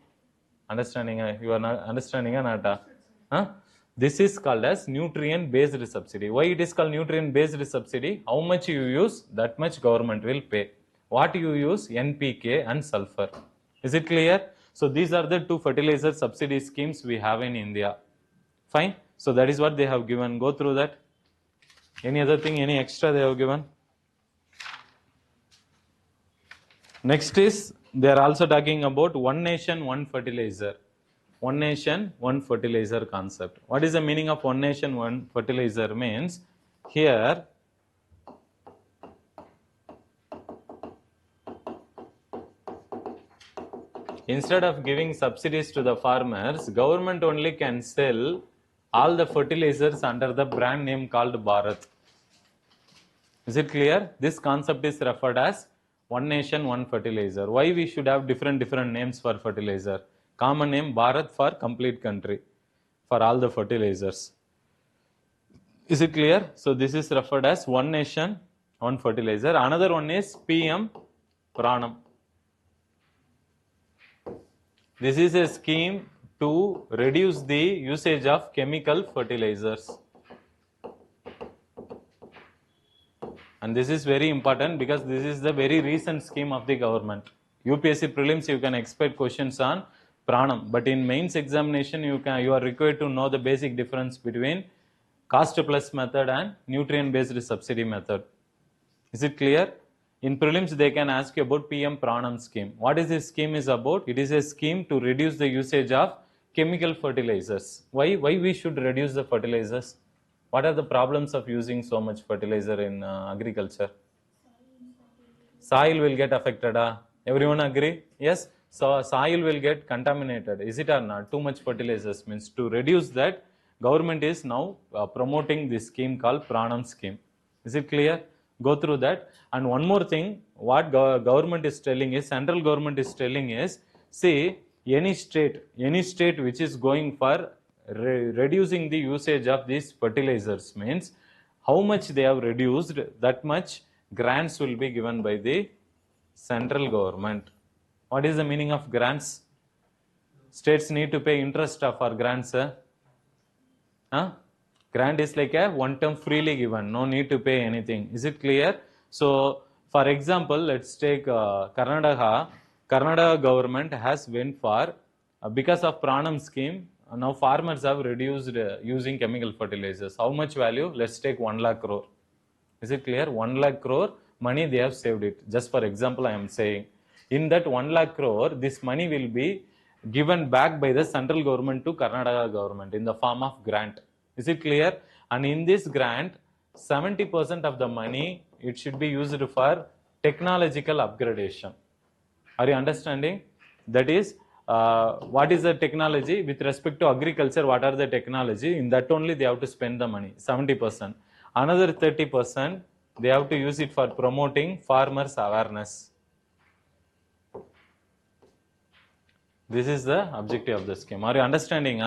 Understanding? You are not understanding or not? Huh? This is called as nutrient based subsidy. Why it is called nutrient based subsidy? How much you use, that much government will pay. What you use? NPK and sulfur. Is it clear? So these are the two fertilizer subsidy schemes we have in India. Fine. So that is what they have given. Go through that. Any other thing, any extra they have given? Next is, they are also talking about one nation, one fertilizer. One nation, one fertilizer concept. What is the meaning of one nation, one fertilizer? Means here, instead of giving subsidies to the farmers, government only can sell all the fertilizers under the brand name called Bharat. Is it clear? This concept is referred as one nation, one fertilizer. Why we should have different names for fertilizer? Common name Bharat for complete country, for all the fertilizers. Is it clear? So this is referred as one nation, one fertilizer. Another one is PM Pranam. This is a scheme to reduce the usage of chemical fertilizers. And this is very important because this is the very recent scheme of the government. UPSC prelims you can expect questions on Pranam, but in mains examination you are required to know the basic difference between cost plus method and nutrient based subsidy method. Is it clear? In prelims they can ask you about PM Pranam scheme. What is this scheme is about? It is a scheme to reduce the usage of chemical fertilizers. Why we should reduce the fertilizers? What are the problems of using so much fertilizer in agriculture? Soil will get affected. Everyone agree? Yes. So soil will get contaminated. Is it or not? Too much fertilizers means to reduce that. Government is now promoting this scheme called Pranam scheme. Is it clear? Go through that. And one more thing, what government is telling is, central government is telling is, see, any state which is going for reducing the usage of these fertilizers means how much they have reduced, that much grants will be given by the central government. What is the meaning of grants? States need to pay interest for grants. Grant is like a one term freely given, no need to pay anything. Is it clear? So for example, let's take Karnataka government has went for, because of Pranam scheme, now farmers have reduced using chemical fertilizers. How much value? Let's take 1 lakh crore. Is it clear? 1 lakh crore money they have saved it. Just for example, I am saying. In that 1 lakh crore, this money will be given back by the central government to Karnataka government in the form of grant. Is it clear? And in this grant, 70% of the money, it should be used for technological upgradation. Are you understanding? That is, what is the technology with respect to agriculture? What are the technology? In that only they have to spend the money, 70%. Another 30%, they have to use it for promoting farmers' awareness. This is the objective of the scheme. Are you understanding?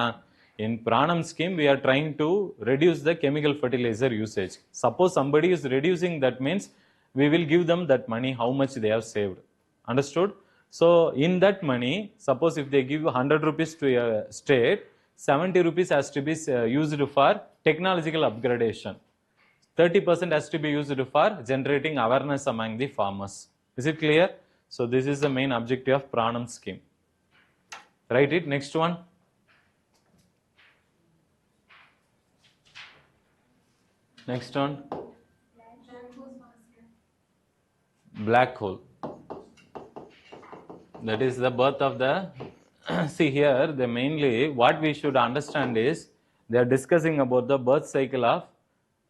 In Pranam scheme, we are trying to reduce the chemical fertilizer usage. Suppose somebody is reducing, that means we will give them that money, how much they have saved. Understood? So in that money, suppose if they give 100 rupees to a state, 70 rupees has to be used for technological upgradation. 30% has to be used for generating awareness among the farmers. Is it clear? So this is the main objective of Pranam scheme. Write it. Next one. Next one. Black hole. That is the birth of the see here, the mainly what we should understand is they are discussing about the birth cycle of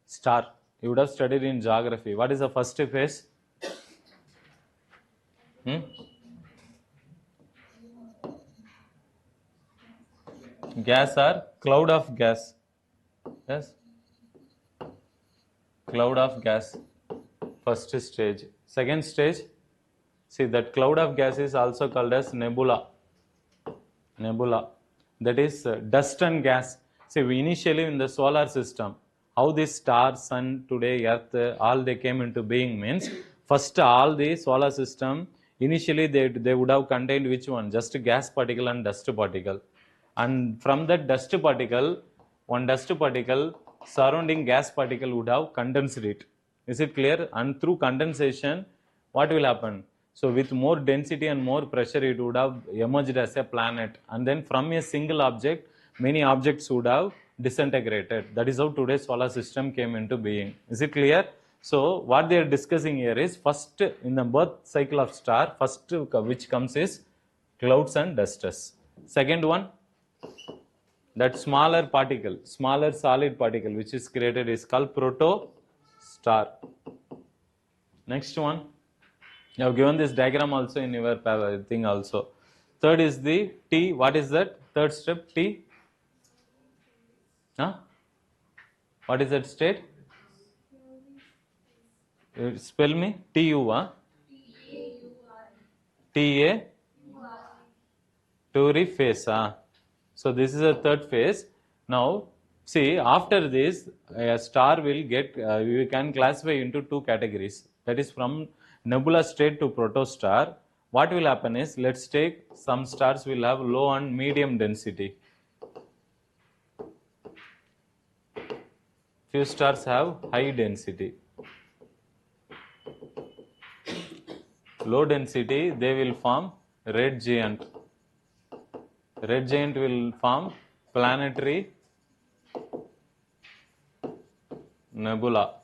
star. You would have studied in geography. What is the first phase? Gas or cloud of gas? Yes. Cloud of gas. First stage. Second stage. See, that cloud of gas is also called as nebula. Nebula. That is dust and gas. See, we initially in the solar system, how this star, sun, today, earth, all they came into being means, first all the solar system, initially they would have contained which one? Just gas particle and dust particle. And from that dust particle, one dust particle surrounding gas particle would have condensed it. Is it clear? And through condensation, what will happen? So with more density and more pressure, it would have emerged as a planet. And then from a single object, many objects would have disintegrated. That is how today's solar system came into being. Is it clear? So what they are discussing here is first in the birth cycle of star, first which comes is clouds and dusters. Second one, that smaller particle, smaller solid particle which is created is called protostar. Next one, you have given this diagram also in your thing also. Third is the T. What is that? Third step, T. Huh? What is that state? Spell me. T-U, huh? T-A. Turi phase. Huh? So this is the third phase. Now, see, after this, a star will get, we can classify into two categories. That is from nebula state to protostar. What will happen is, let's take some stars will have low and medium density. Few stars have high density. Low density, they will form red giant. Red giant will form planetary nebula,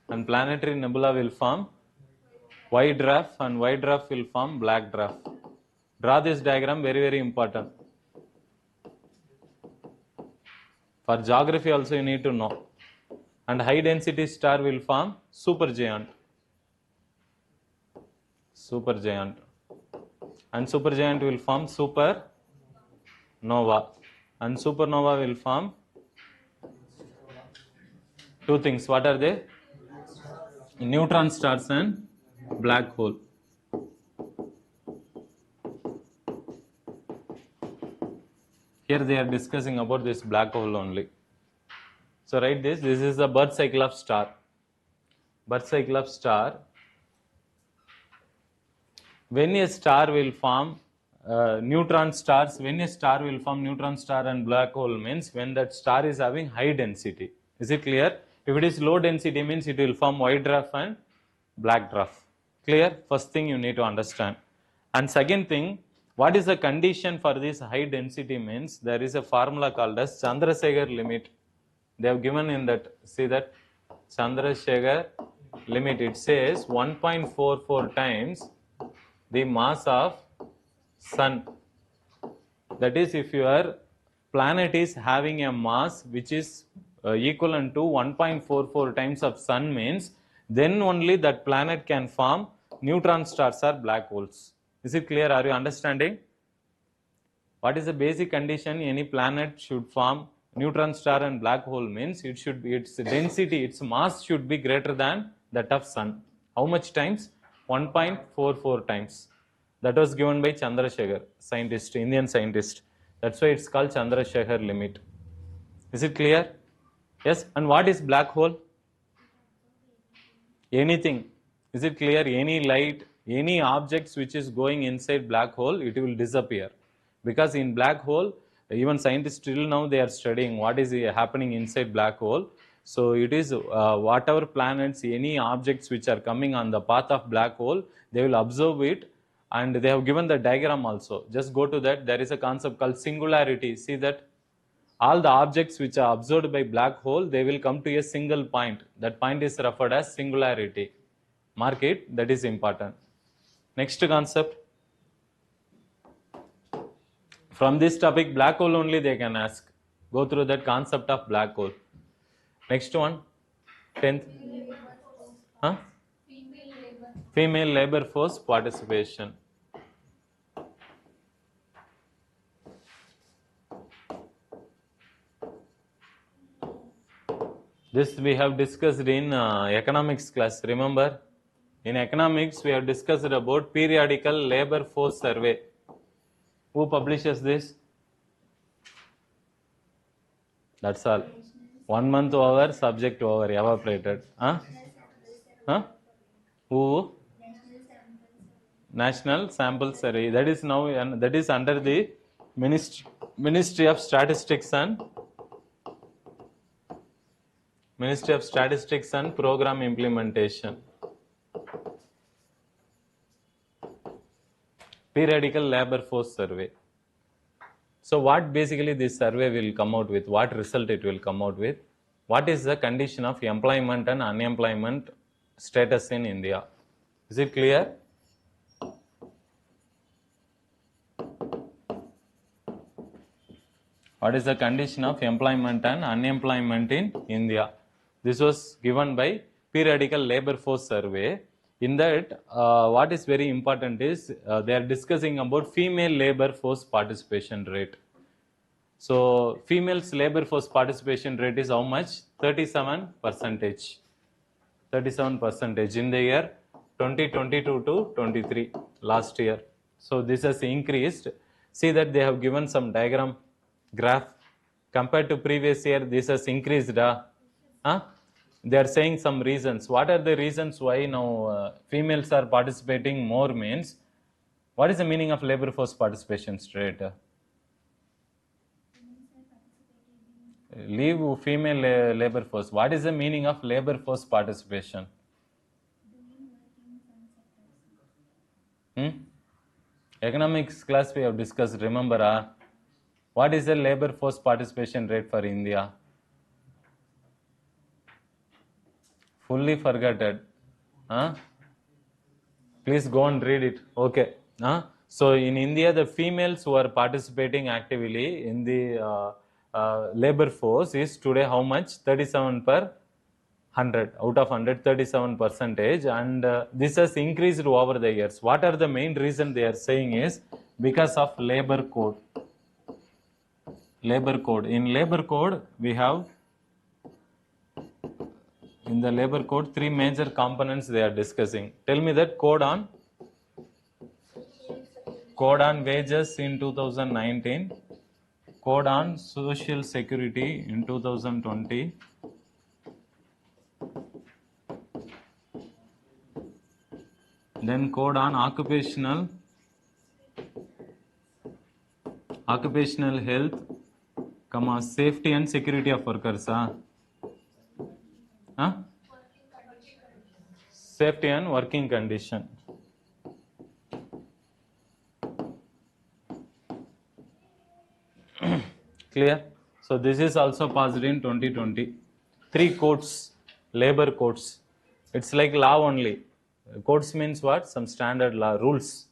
and planetary nebula will form white dwarf, and white dwarf will form black dwarf. Draw this diagram, very, very important. For geography also you need to know. And high density star will form supergiant. Supergiant. And supergiant will form supernova. And supernova will form two things. What are they? Neutron stars and black hole. Here they are discussing about this black hole only. So write this. This is the birth cycle of star. Birth cycle of star. When a star will form neutron stars, when a star will form neutron star and black hole means when that star is having high density. Is it clear? If it is low density means it will form white dwarf and black dwarf. Clear? First thing you need to understand. And second thing, what is the condition for this high density means there is a formula called as Chandrasekhar limit. They have given in that, see that Chandrasekhar limit, it says 1.44 times the mass of sun. That is, if your planet is having a mass which is equivalent to 1.44 times of sun means, then only that planet can form neutron stars or black holes. Is it clear? Are you understanding? What is the basic condition? Any planet should form neutron star and black hole means it should be, its density, its mass should be greater than that of sun. How much times? 1.44 times. That was given by Chandrasekhar, scientist, Indian scientist. That's why it's called Chandrasekhar limit. Is it clear? Yes. And what is black hole? Anything. Is it clear? Any light, any objects which is going inside black hole, it will disappear. Because in black hole, even scientists till now they are studying what is happening inside black hole. So it is whatever planets, any objects which are coming on the path of black hole, they will observe it, and they have given the diagram also. Just go to that. There is a concept called singularity. See that? All the objects which are observed by black hole, they will come to a single point. That point is referred as singularity. Mark it, that is important. Next concept. From this topic, black hole only they can ask. Go through that concept of black hole. Next one, 10th. Huh? Female labor force participation. This we have discussed in economics class, remember? In economics, we have discussed about periodical labor force survey. Who publishes this? That's all. 1 month over, subject over, evaporated. Huh? Huh? Who? National Sample Survey. That is now, that is under the Ministry of Statistics and Program Implementation. Periodical labor force survey. So what basically this survey will come out with? What result it will come out with? What is the condition of employment and unemployment status in India? Is it clear? What is the condition of employment and unemployment in India? This was given by periodical labor force survey. In that, what is very important is they are discussing about female labor force participation rate. So, females labor force participation rate is how much? 37%. 37% in the year 2022 to 23, last year. So, this has increased. See that they have given some diagram, graph. Compared to previous year, this has increased. They are saying some reasons. What are the reasons why now females are participating more means? What is the meaning of labor force participation rate? Leave female labor force. What is the meaning of labor force participation? Economics class we have discussed, remember? What is the labor force participation rate for India? Fully forgotten. Please go and read it. Okay. So in India, the females who are participating actively in the labor force is today how much? 37 per 100. Out of 100, 37%. And this has increased over the years. What are the main reason they are saying is because of labor code. Labor code. In labor code, we have in the labor code 3 major components they are discussing. Tell me that code on wages in 2019, code on social security in 2020, then code on occupational health, safety and security of workers. Safety and working condition. Clear? So this is also passed in 2020. 3 codes, labor codes. It's like law only. Codes means what? Some standard law rules.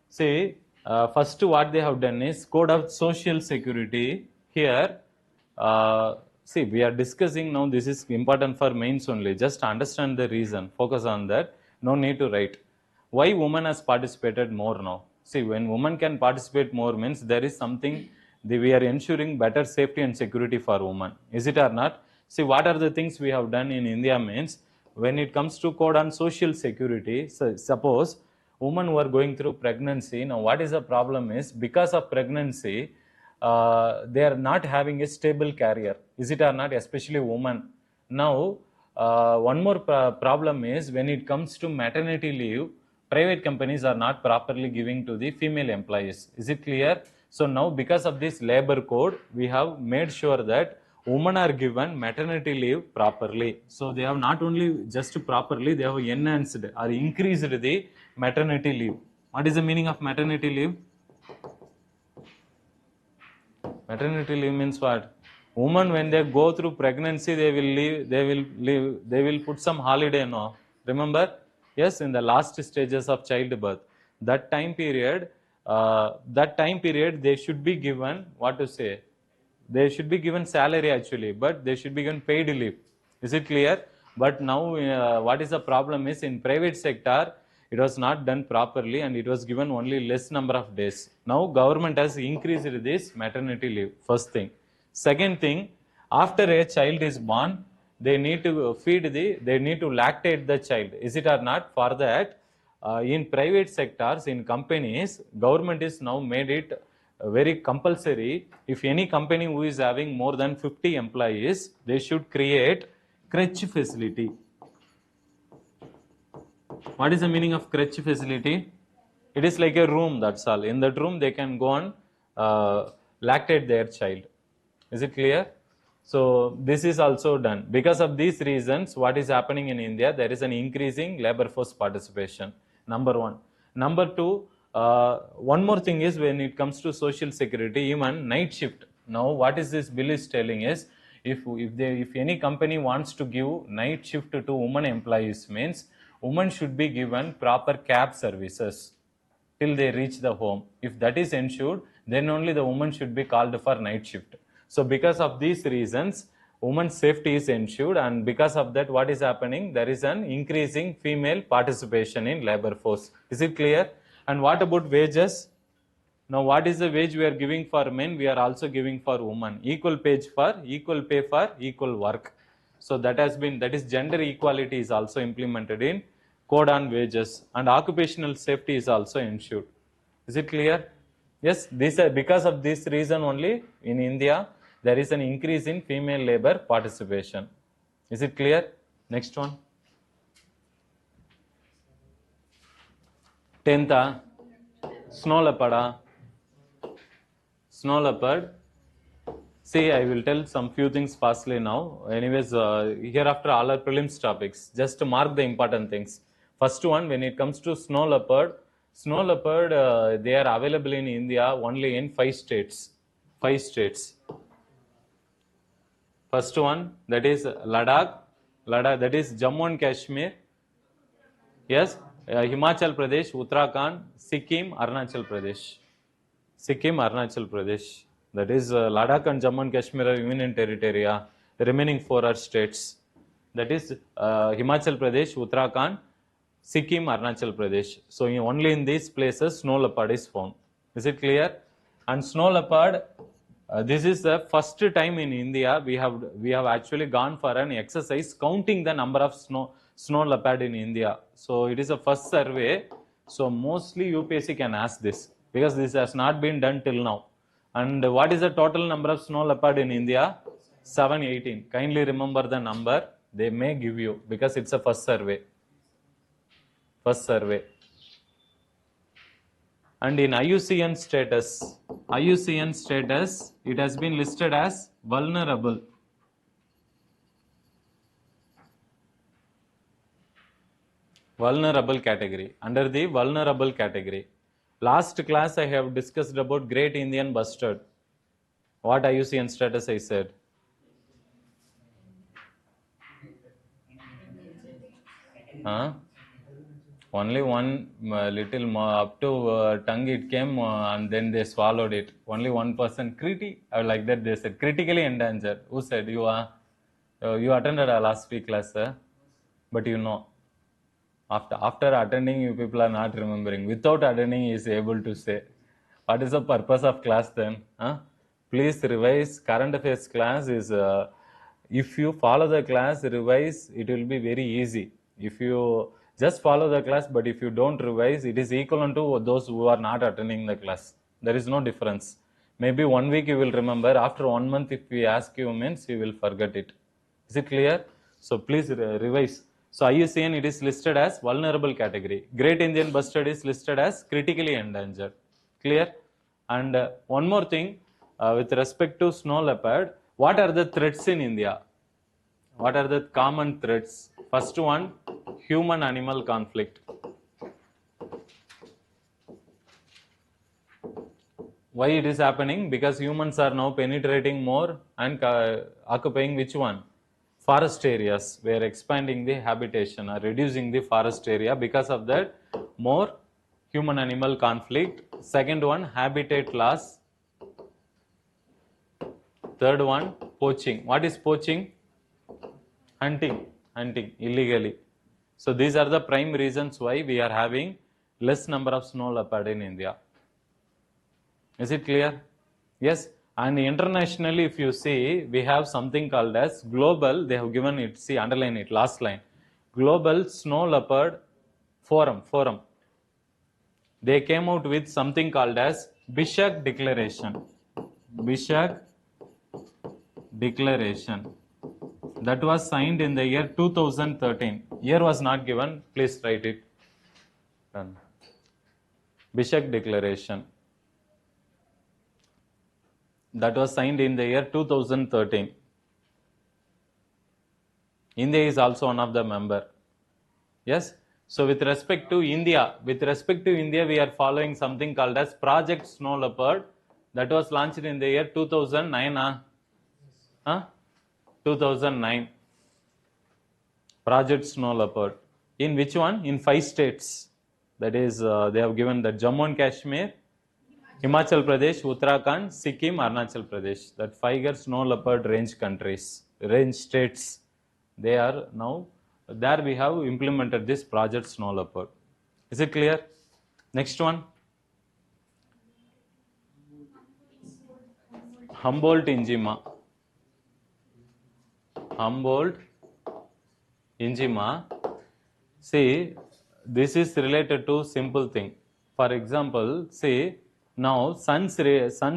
See, first what they have done is code of social security. Here, see, we are discussing now, this is important for mains only. Just understand the reason, focus on that. No need to write. Why women has participated more now? See, when women can participate more means there is something, we are ensuring better safety and security for women. Is it or not? See, what are the things we have done in India means, when it comes to code on social security, so suppose women who are going through pregnancy, now what is the problem is, because of pregnancy, they are not having a stable career. Is it or not? Especially women. Now, one more problem is when it comes to maternity leave, private companies are not properly giving to the female employees. Is it clear? So now because of this labor code, we have made sure that women are given maternity leave properly. So they have not only just properly, they have enhanced or increased the maternity leave. What is the meaning of maternity leave? Maternity leave means what? Women, when they go through pregnancy, they will put some holiday, no? Remember? Yes, in the last stages of childbirth. That time period, they should be given, what to say? They should be given salary actually, but they should be given paid leave. Is it clear? But now, what is the problem is in private sector, it was not done properly and it was given only less number of days. Now, government has increased this maternity leave, first thing. Second thing, after a child is born, they need to they need to lactate the child. Is it or not? For that, in private sectors, in companies, government is now made it very compulsory. If any company who is having more than 50 employees, they should create crèche facility. What is the meaning of crèche facility? It is like a room, that's all. In that room, they can go and lactate their child. Is it clear? So this is also done. Because of these reasons, what is happening in India, there is an increasing labor force participation. Number one. Number two, one more thing is when it comes to social security, even night shift. Now, what is this bill is telling is, if any company wants to give night shift to women employees, means women should be given proper cab services till they reach the home. If that is ensured, then only the woman should be called for night shift. So because of these reasons, women's safety is ensured, and because of that, what is happening? There is an increasing female participation in labor force. Is it clear? And what about wages? Now, what is the wage we are giving for men? We are also giving for women. Equal pay for equal work. So that is gender equality is also implemented in code on wages, and occupational safety is also ensured. Is it clear? Yes, because of this reason only in India, there is an increase in female labor participation. Is it clear? Next one. 10th, snow leopard. Snow leopard. See, I will tell some few things fastly now. Anyways, hereafter all are prelims topics. Just to mark the important things. First one, when it comes to snow leopard, they are available in India only in 5 states. 5 states. First one, that is Ladakh, that is Jammu and Kashmir. Yes, Himachal Pradesh, Uttarakhand, Sikkim, Arunachal Pradesh. Sikkim, Arunachal Pradesh. That is Ladakh and Jammu and Kashmir are union territory. The remaining 4 are states. That is Himachal Pradesh, Uttarakhand, Sikkim, Arunachal Pradesh. So only in these places snow leopard is found. Is it clear? And snow leopard, this is the first time in India we have actually gone for an exercise counting the number of snow leopard in India. So it is a first survey. So mostly UPSC can ask this because this has not been done till now. And what is the total number of snow leopard in India? 718. Kindly remember the number. They may give you because it's a first survey. First survey. And in IUCN status, it has been listed as vulnerable. Vulnerable category. Under the vulnerable category. Last class I have discussed about Great Indian Bustard. What IUCN status I said? Only one little more up to tongue it came and then they swallowed it. Only one person, like that they said, critically endangered. Who said? You are? You attended our last week class, but you know. After attending, you people are not remembering. Without attending, he is able to say. What is the purpose of class then? Please revise. Current affairs class is, if you follow the class, revise, it will be very easy. If you just follow the class, but if you don't revise, it is equivalent to those who are not attending the class. There is no difference. Maybe 1 week you will remember. After 1 month, if we ask you means you will forget it. Is it clear? So please revise. So IUCN, it is listed as vulnerable category. Great Indian Bustard is listed as critically endangered. Clear? And one more thing, with respect to snow leopard, what are the threats in India? What are the common threats? First one, human-animal conflict. Why it is happening? Because humans are now penetrating more and occupying which one? Forest areas. We are expanding the habitation or reducing the forest area. Because of that, more human-animal conflict. Second one, habitat loss. Third one, poaching. What is poaching? Hunting illegally. So these are the prime reasons why we are having less number of snow leopard in India. Is it clear? Yes. And internationally, if you see, we have something called as global, they have given it, see, underline it, last line. Global Snow Leopard Forum. They came out with something called as Bishak Declaration. Bishak Declaration. That was signed in the year 2013. Year was not given, please write it. Done. Bishak Declaration. That was signed in the year 2013. India is also one of the member. Yes. So with respect to India, we are following something called as Project Snow Leopard. That was launched in the year 2009. 2009. Project Snow Leopard. In which one? In 5 states. That is, they have given the Jammu and Kashmir, Himachal Pradesh, Uttarakhand, Sikkim, Arunachal Pradesh. That 5 snow leopard range states. They are now, there we have implemented this Project Snow Leopard. Is it clear? Next one. Humboldt Injima. See, this is related to simple thing. For example, see, now sun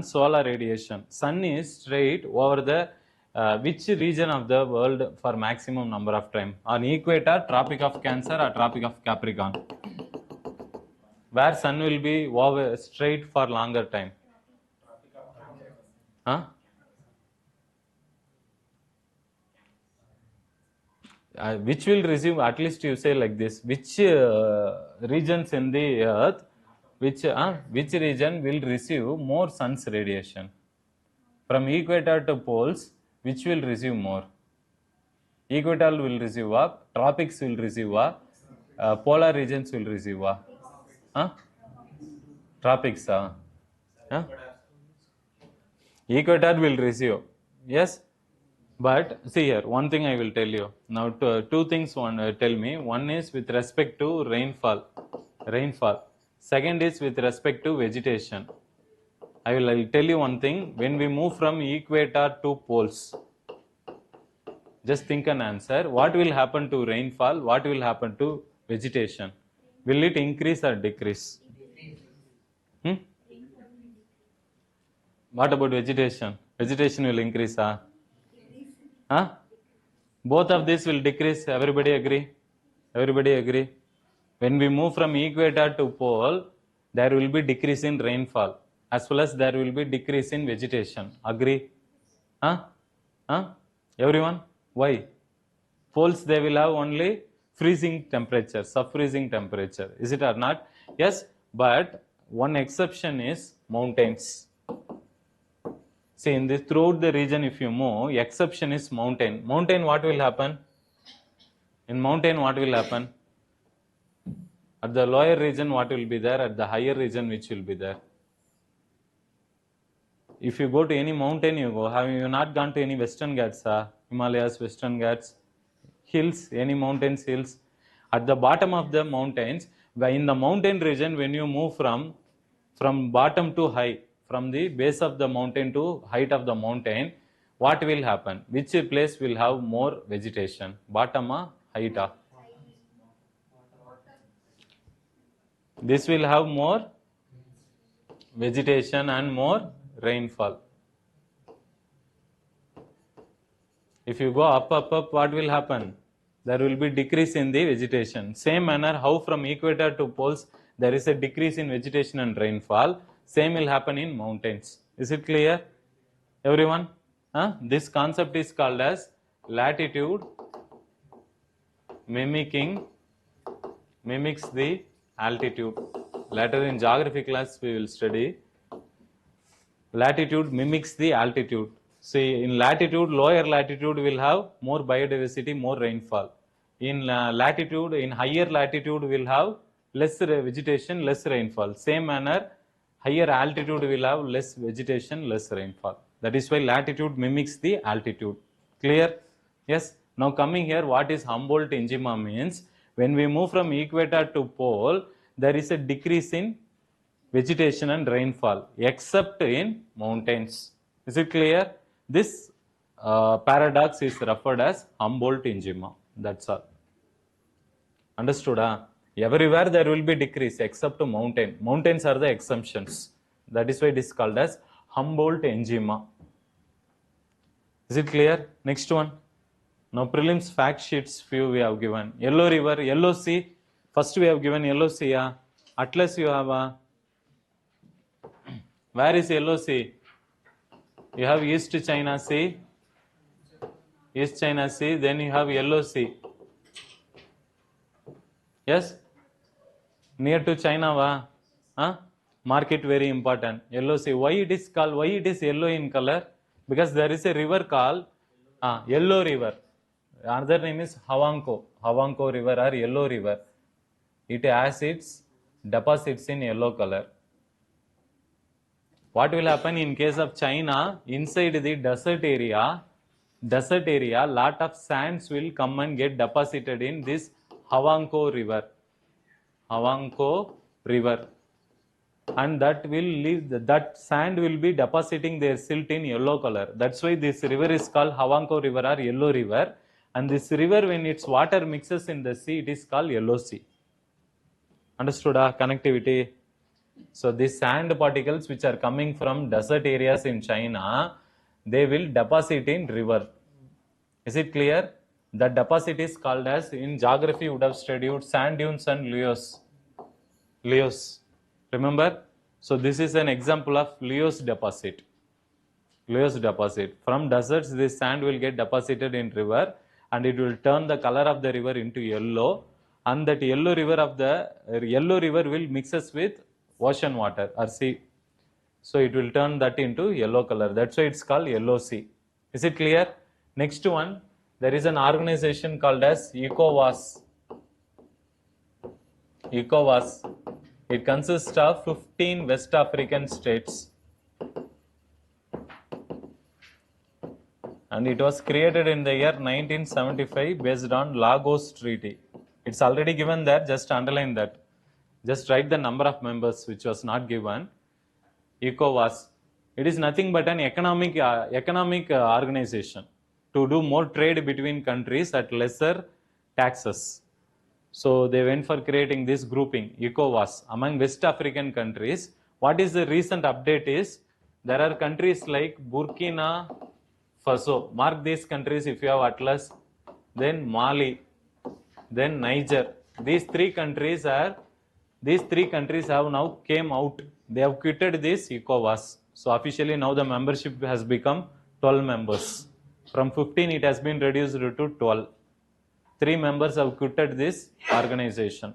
solar radiation. Sun is straight over the which region of the world for maximum number of time? On equator, Tropic of Cancer or Tropic of Capricorn? Where sun will be over straight for longer time? Huh? Which will receive, at least you say like this, which regions in the earth, which region will receive more sun's radiation? From equator to poles, which will receive more? Equatorial will receive what? Tropics will receive what? Polar regions will receive what? Tropics. Equator will receive. Yes? But see here, one thing I will tell you. Now, two things tell me. One is with respect to rainfall. Second is with respect to vegetation. I will tell you one thing. When we move from equator to poles, just think and answer. What will happen to rainfall? What will happen to vegetation? Will it increase or decrease? What about vegetation? Vegetation will increase. Both of these will decrease. Everybody agree? When we move from equator to pole, there will be decrease in rainfall, as well as there will be decrease in vegetation. Agree? Everyone? Why? Poles, they will have only freezing temperature, sub-freezing temperature. Is it or not? Yes, but one exception is mountains. See, in this, throughout the region, if you move, exception is mountain. Mountain, what will happen? In mountain, what will happen? At the lower region, what will be there? At the higher region, which will be there? If you go to any mountain, you go. Have you not gone to any Western Ghats? Himalayas, Western Ghats, hills, any mountains, hills? At the bottom of the mountains, in the mountain region, when you move from bottom to high, from the base of the mountain to height of the mountain, what will happen? Which place will have more vegetation? Bottom or height? This will have more vegetation and more rainfall. If you go up, what will happen? There will be decrease in the vegetation. Same manner, how from equator to poles, there is a decrease in vegetation and rainfall. Same will happen in mountains. Is it clear, everyone? This concept is called as latitude mimics the altitude. Later in geography class, we will study. Latitude mimics the altitude. See, in latitude, lower latitude will have more biodiversity, more rainfall. In latitude, in higher latitude will have less vegetation, less rainfall. Same manner, higher altitude will have less vegetation, less rainfall. That is why latitude mimics the altitude. Clear? Yes. Now coming here, what is Humboldt-Njima means? When we move from equator to pole, there is a decrease in vegetation and rainfall, except in mountains. Is it clear? This paradox is referred as Humboldt-Njima. That's all. Understood? Everywhere there will be decrease except mountain. Mountains are the exemptions. That is why it is called as Humboldt-Njima. Is it clear? Next one. Now prelims fact sheets few we have given. Yellow River, Yellow Sea. First we have given Yellow Sea. Atlas you have. Where is Yellow Sea? You have East China Sea. East China Sea. Then you have Yellow Sea. Yes? Near to China. Mark it very important. Yellow Sea. Why it is called? Why it is yellow in color? Because there is a river called Yellow River. Another name is Hawanko River or Yellow River. It has its deposits in yellow color. What will happen in case of China? Inside the desert area, lot of sands will come and get deposited in this Hawanko River. And that sand will be depositing their silt in yellow color. That's why this river is called Hawanko River or Yellow River. And this river, when its water mixes in the sea, it is called Yellow Sea. Understood? Connectivity. So these sand particles which are coming from desert areas in China, they will deposit in river. Is it clear? The deposit is called as, in geography you would have studied sand dunes and Leos. Remember? So this is an example of Leos deposit. From deserts, this sand will get deposited in river and it will turn the color of the river into yellow, and that yellow river will mixes with ocean water or sea. So it will turn that into yellow color. That's why it's called Yellow Sea. Is it clear? Next one, there is an organization called as ECOWAS. It consists of 15 West African states. And it was created in the year 1975 based on Lagos Treaty. It's already given there, just underline that. Just write the number of members which was not given. ECOWAS. It is nothing but an economic organization to do more trade between countries at lesser taxes. So they went for creating this grouping, ECOWAS, among West African countries. What is the recent update is, there are countries like Burkina Faso. Mark these countries if you have atlas. Then Mali. Then Niger. These three countries have now came out. They have quitted this ECOWAS. So officially now the membership has become 12 members. From 15 it has been reduced to 12. 3 members have quitted this organization.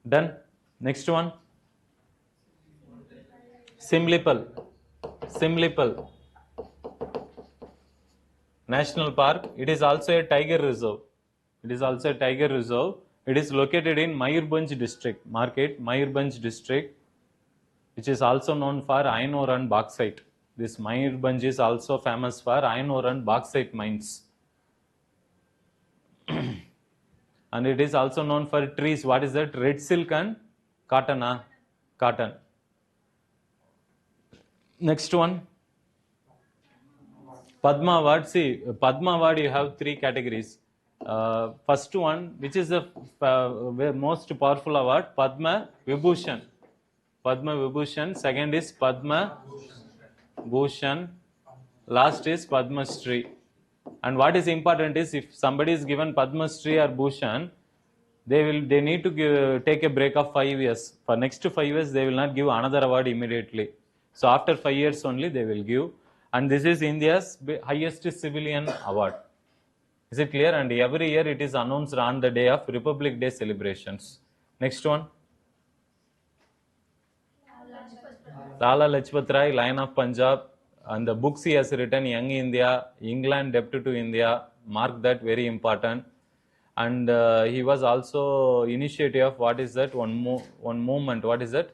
Done. Next one. Simlipal. National Park. It is also a tiger reserve. It is located in Mayurbhanj district. Mark it, Mayurbhanj district, which is also known for iron ore and bauxite. This Mayurbhanj is also famous for iron ore and bauxite mines. And it is also known for trees. What is that? Red silk and cotton. Cotton. Next one. Padma Award. See, Padma Award you have 3 categories. First one, which is the most powerful award, Padma Vibhushan. Second is Padma Bhushan. Last is Padma Shri. And what is important is if somebody is given Padma Shri or Bhushan, they need to take a break of 5 years. For next 5 years, they will not give another award immediately. So after 5 years only they will give. And this is India's highest civilian award. Is it clear? And every year it is announced on the day of Republic Day celebrations. Next one. Lala Lajpat Rai, Lion of Punjab, and the books he has written, Young India, England Debt to India, mark that, very important. And he was also initiative of, what is that, one movement, what is that?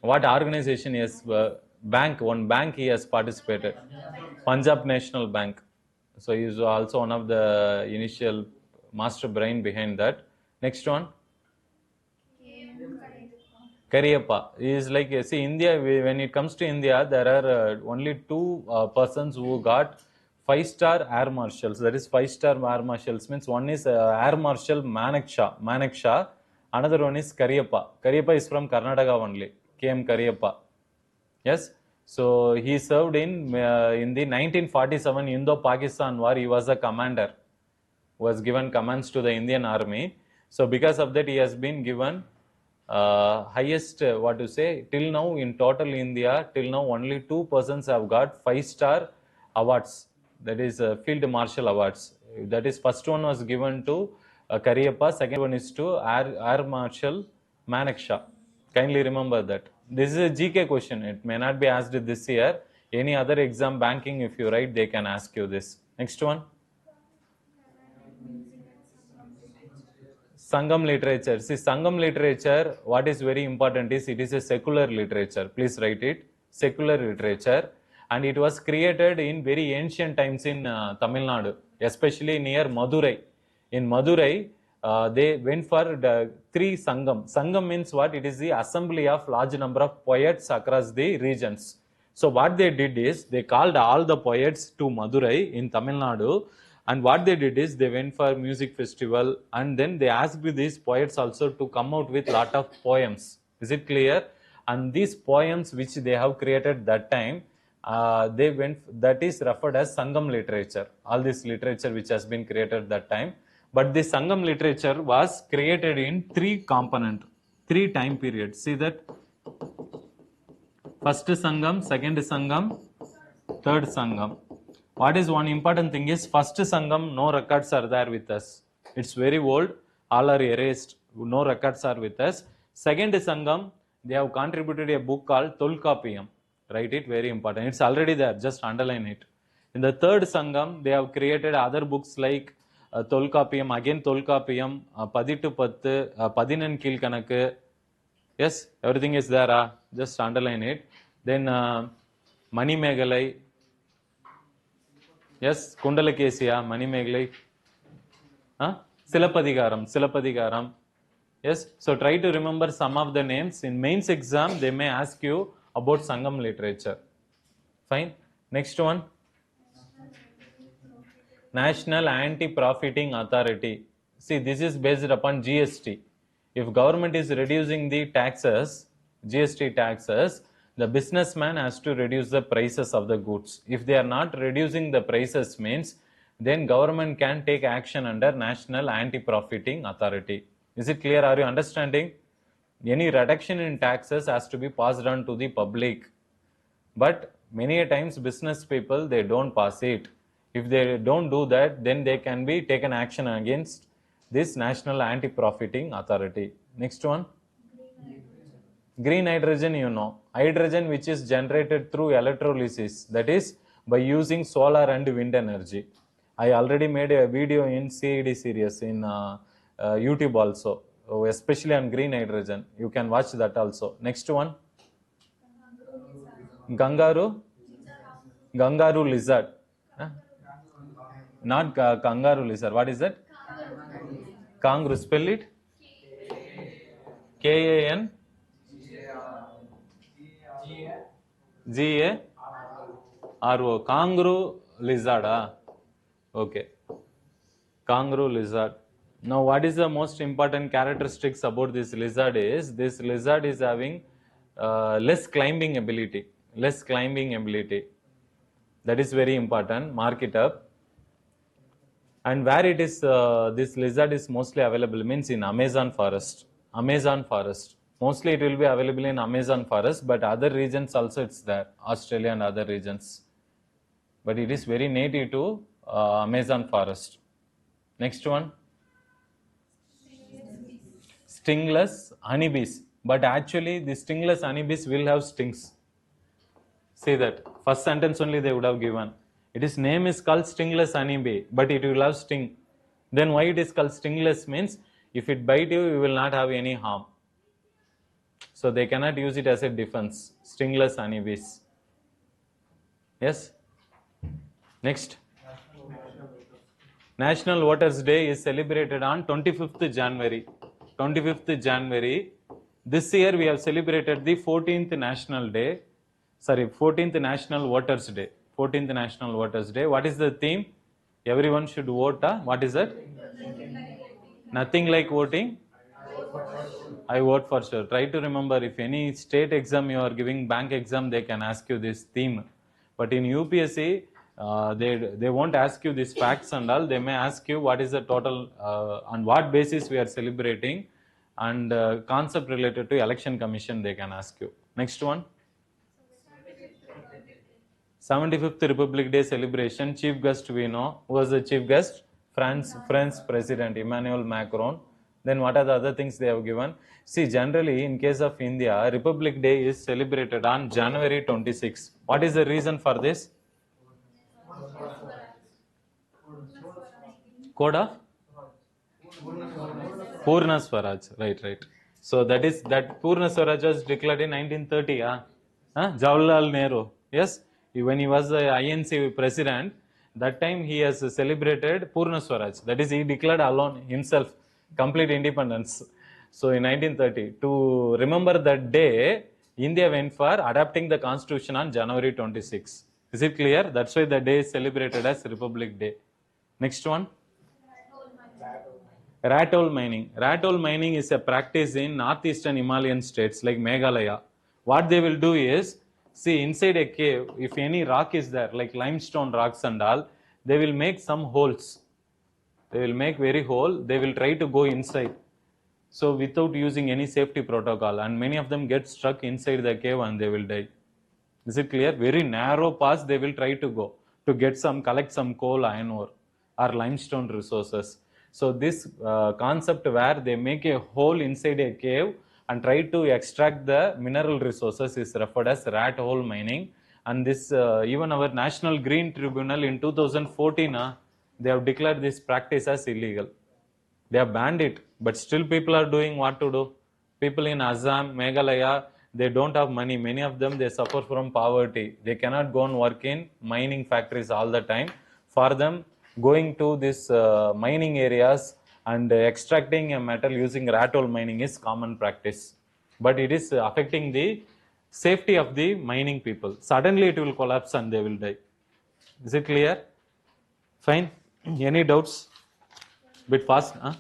What organization he has, one bank he has participated, Punjab National Bank. So he is also one of the initial master brain behind that. Next one. Kariyappa is like, see, India, when it comes to India, there are only two persons who got 5-star air marshals. That is 5-star air marshals means one is Air Marshal Manek Shah, another one is Kariyappa. Kariyappa is from Karnataka only, KM Kariyappa. Yes, so he served in the 1947 Indo-Pakistan War. He was a commander, was given commands to the Indian Army. So because of that, he has been given highest, till now in total India, till now only 2 persons have got 5-star awards. That is Field Marshal Awards. That is, first one was given to Kariyappa, second one is to Air Marshal Manek Shah. Kindly remember that. This is a GK question. It may not be asked this year. Any other exam, banking, if you write, they can ask you this. Next one. Sangam literature. See, Sangam literature, what is very important is it is a secular literature. Please write it. Secular literature. And it was created in very ancient times in Tamil Nadu, especially near Madurai. In Madurai, they went for the 3 Sangam. Sangam means what? It is the assembly of large number of poets across the regions. So what they did is, they called all the poets to Madurai in Tamil Nadu. And what they did is, they went for music festival, and then they asked these poets also to come out with lot of poems. Is it clear? And these poems which they have created that time, that is referred as Sangam literature. All this literature which has been created that time. But the Sangam literature was created in 3 components, 3 time periods. See that? First Sangam, second Sangam, third Sangam. What is one important thing is, first Sangam, no records are there with us. It's very old, all are erased, no records are with us. Second Sangam, they have contributed a book called Tolkapiyam. Write it, very important. It's already there, just underline it. In the third Sangam, they have created other books like Tolkapiyam, again Tolkapiyam, Padittu Pattu, Padinan Kilkanakku. Yes, everything is there, just underline it. Then Mani Megalai. Yes, Kundalakesya, Mani Megalai. Silapadigaram. Yes, so try to remember some of the names. In mains exam, they may ask you about Sangam literature. Fine. Next one. National Anti-Profiting Authority. See, this is based upon GST. If government is reducing the taxes, GST taxes, the businessman has to reduce the prices of the goods. If they are not reducing the prices means, then government can take action under National Anti-Profiting Authority. Is it clear? Are you understanding? Any reduction in taxes has to be passed on to the public. But many a times business people, they don't pass it. If they don't do that, then they can be taken action against this National Anti-Profiting Authority. Next one. Green hydrogen, you know. Hydrogen which is generated through electrolysis, that is by using solar and wind energy. I already made a video in CED series in YouTube also, especially on green hydrogen. You can watch that also. Next one. Gangaru lizard. Not kangaroo lizard. What is that? Kangaroo. Spell it. KAN GARO. Kangaroo lizard. Okay. Kangaroo lizard. Now, what is the most important characteristics about this lizard is, this lizard is having less climbing ability. less climbing ability. That is very important. Mark it up. And where it is, this lizard is mostly available means in Amazon forest. Amazon forest. Mostly it will be available in Amazon forest, but other regions also it's there, Australia and other regions. But it is very native to Amazon forest. Next one. Stingless honeybees. But actually the stingless honeybees will have stings. See that. First sentence only they would have given. Its name is called stingless honeybee, but it will have sting. Then why it is called stingless means if it bite you, you will not have any harm. So they cannot use it as a defense. Stingless honeybees. Yes. Next. National Voters Day is celebrated on 25th January. 25th January. This year we have celebrated the 14th National Day. 14th National Voters Day. 14th National Voters Day. What is the theme? Everyone should vote. What is that? Nothing like voting. I vote for sure. Try to remember, if any state exam you are giving, bank exam, they can ask you this theme. But in UPSC, they won't ask you these facts and all. They may ask you what is the total, on what basis we are celebrating, and concept related to election commission they can ask you. Next one. 75th Republic Day celebration. Chief guest we know. Who was the chief guest? France President Emmanuel Macron. Then what are the other things they have given? See, generally in case of India, Republic Day is celebrated on January 26. What is the reason for this? Code of Purna Swaraj. Right. So that Purna Swaraj was declared in 1930. Jawaharlal Nehru. Yes. When he was the INC president, that time he has celebrated Purna Swaraj. That is, he declared alone himself complete independence. So in 1930, to remember that day, India went for adopting the constitution on January 26. Is it clear? That's why the day is celebrated as Republic Day. Next one. Rat hole mining. Rat hole mining is a practice in northeastern Himalayan states like Meghalaya. What they will do is, see, inside a cave, if any rock is there, like limestone rocks and all, they will make some holes. They will make very hole. They will try to go inside. So without using any safety protocol, and many of them get stuck inside the cave and they will die. Is it clear? Very narrow path they will try to go to collect some coal, iron ore, or limestone resources. So this concept where they make a hole inside a cave and try to extract the mineral resources is referred as rat hole mining. And this even our National Green Tribunal in 2014, they have declared this practice as illegal. They have banned it, but still people are doing what to do. People in Assam, Meghalaya, they don't have money. Many of them, they suffer from poverty. They cannot go and work in mining factories all the time. For them, going to this mining areas and extracting a metal using rat hole mining is common practice. But it is affecting the safety of the mining people. Suddenly it will collapse and they will die. Is it clear? Fine. Any doubts? Bit fast, huh?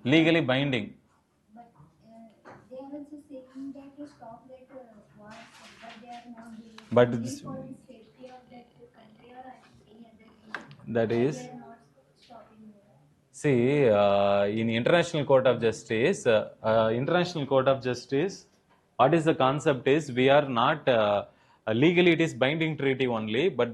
Legally binding. But they are also saying that to stop that war, but they are not doing it. But Only this, for the safety of that country or any other reason. that is, They are not stopping there. see, in International Court of Justice, what is the concept is, we are not, legally it is binding treaty only, but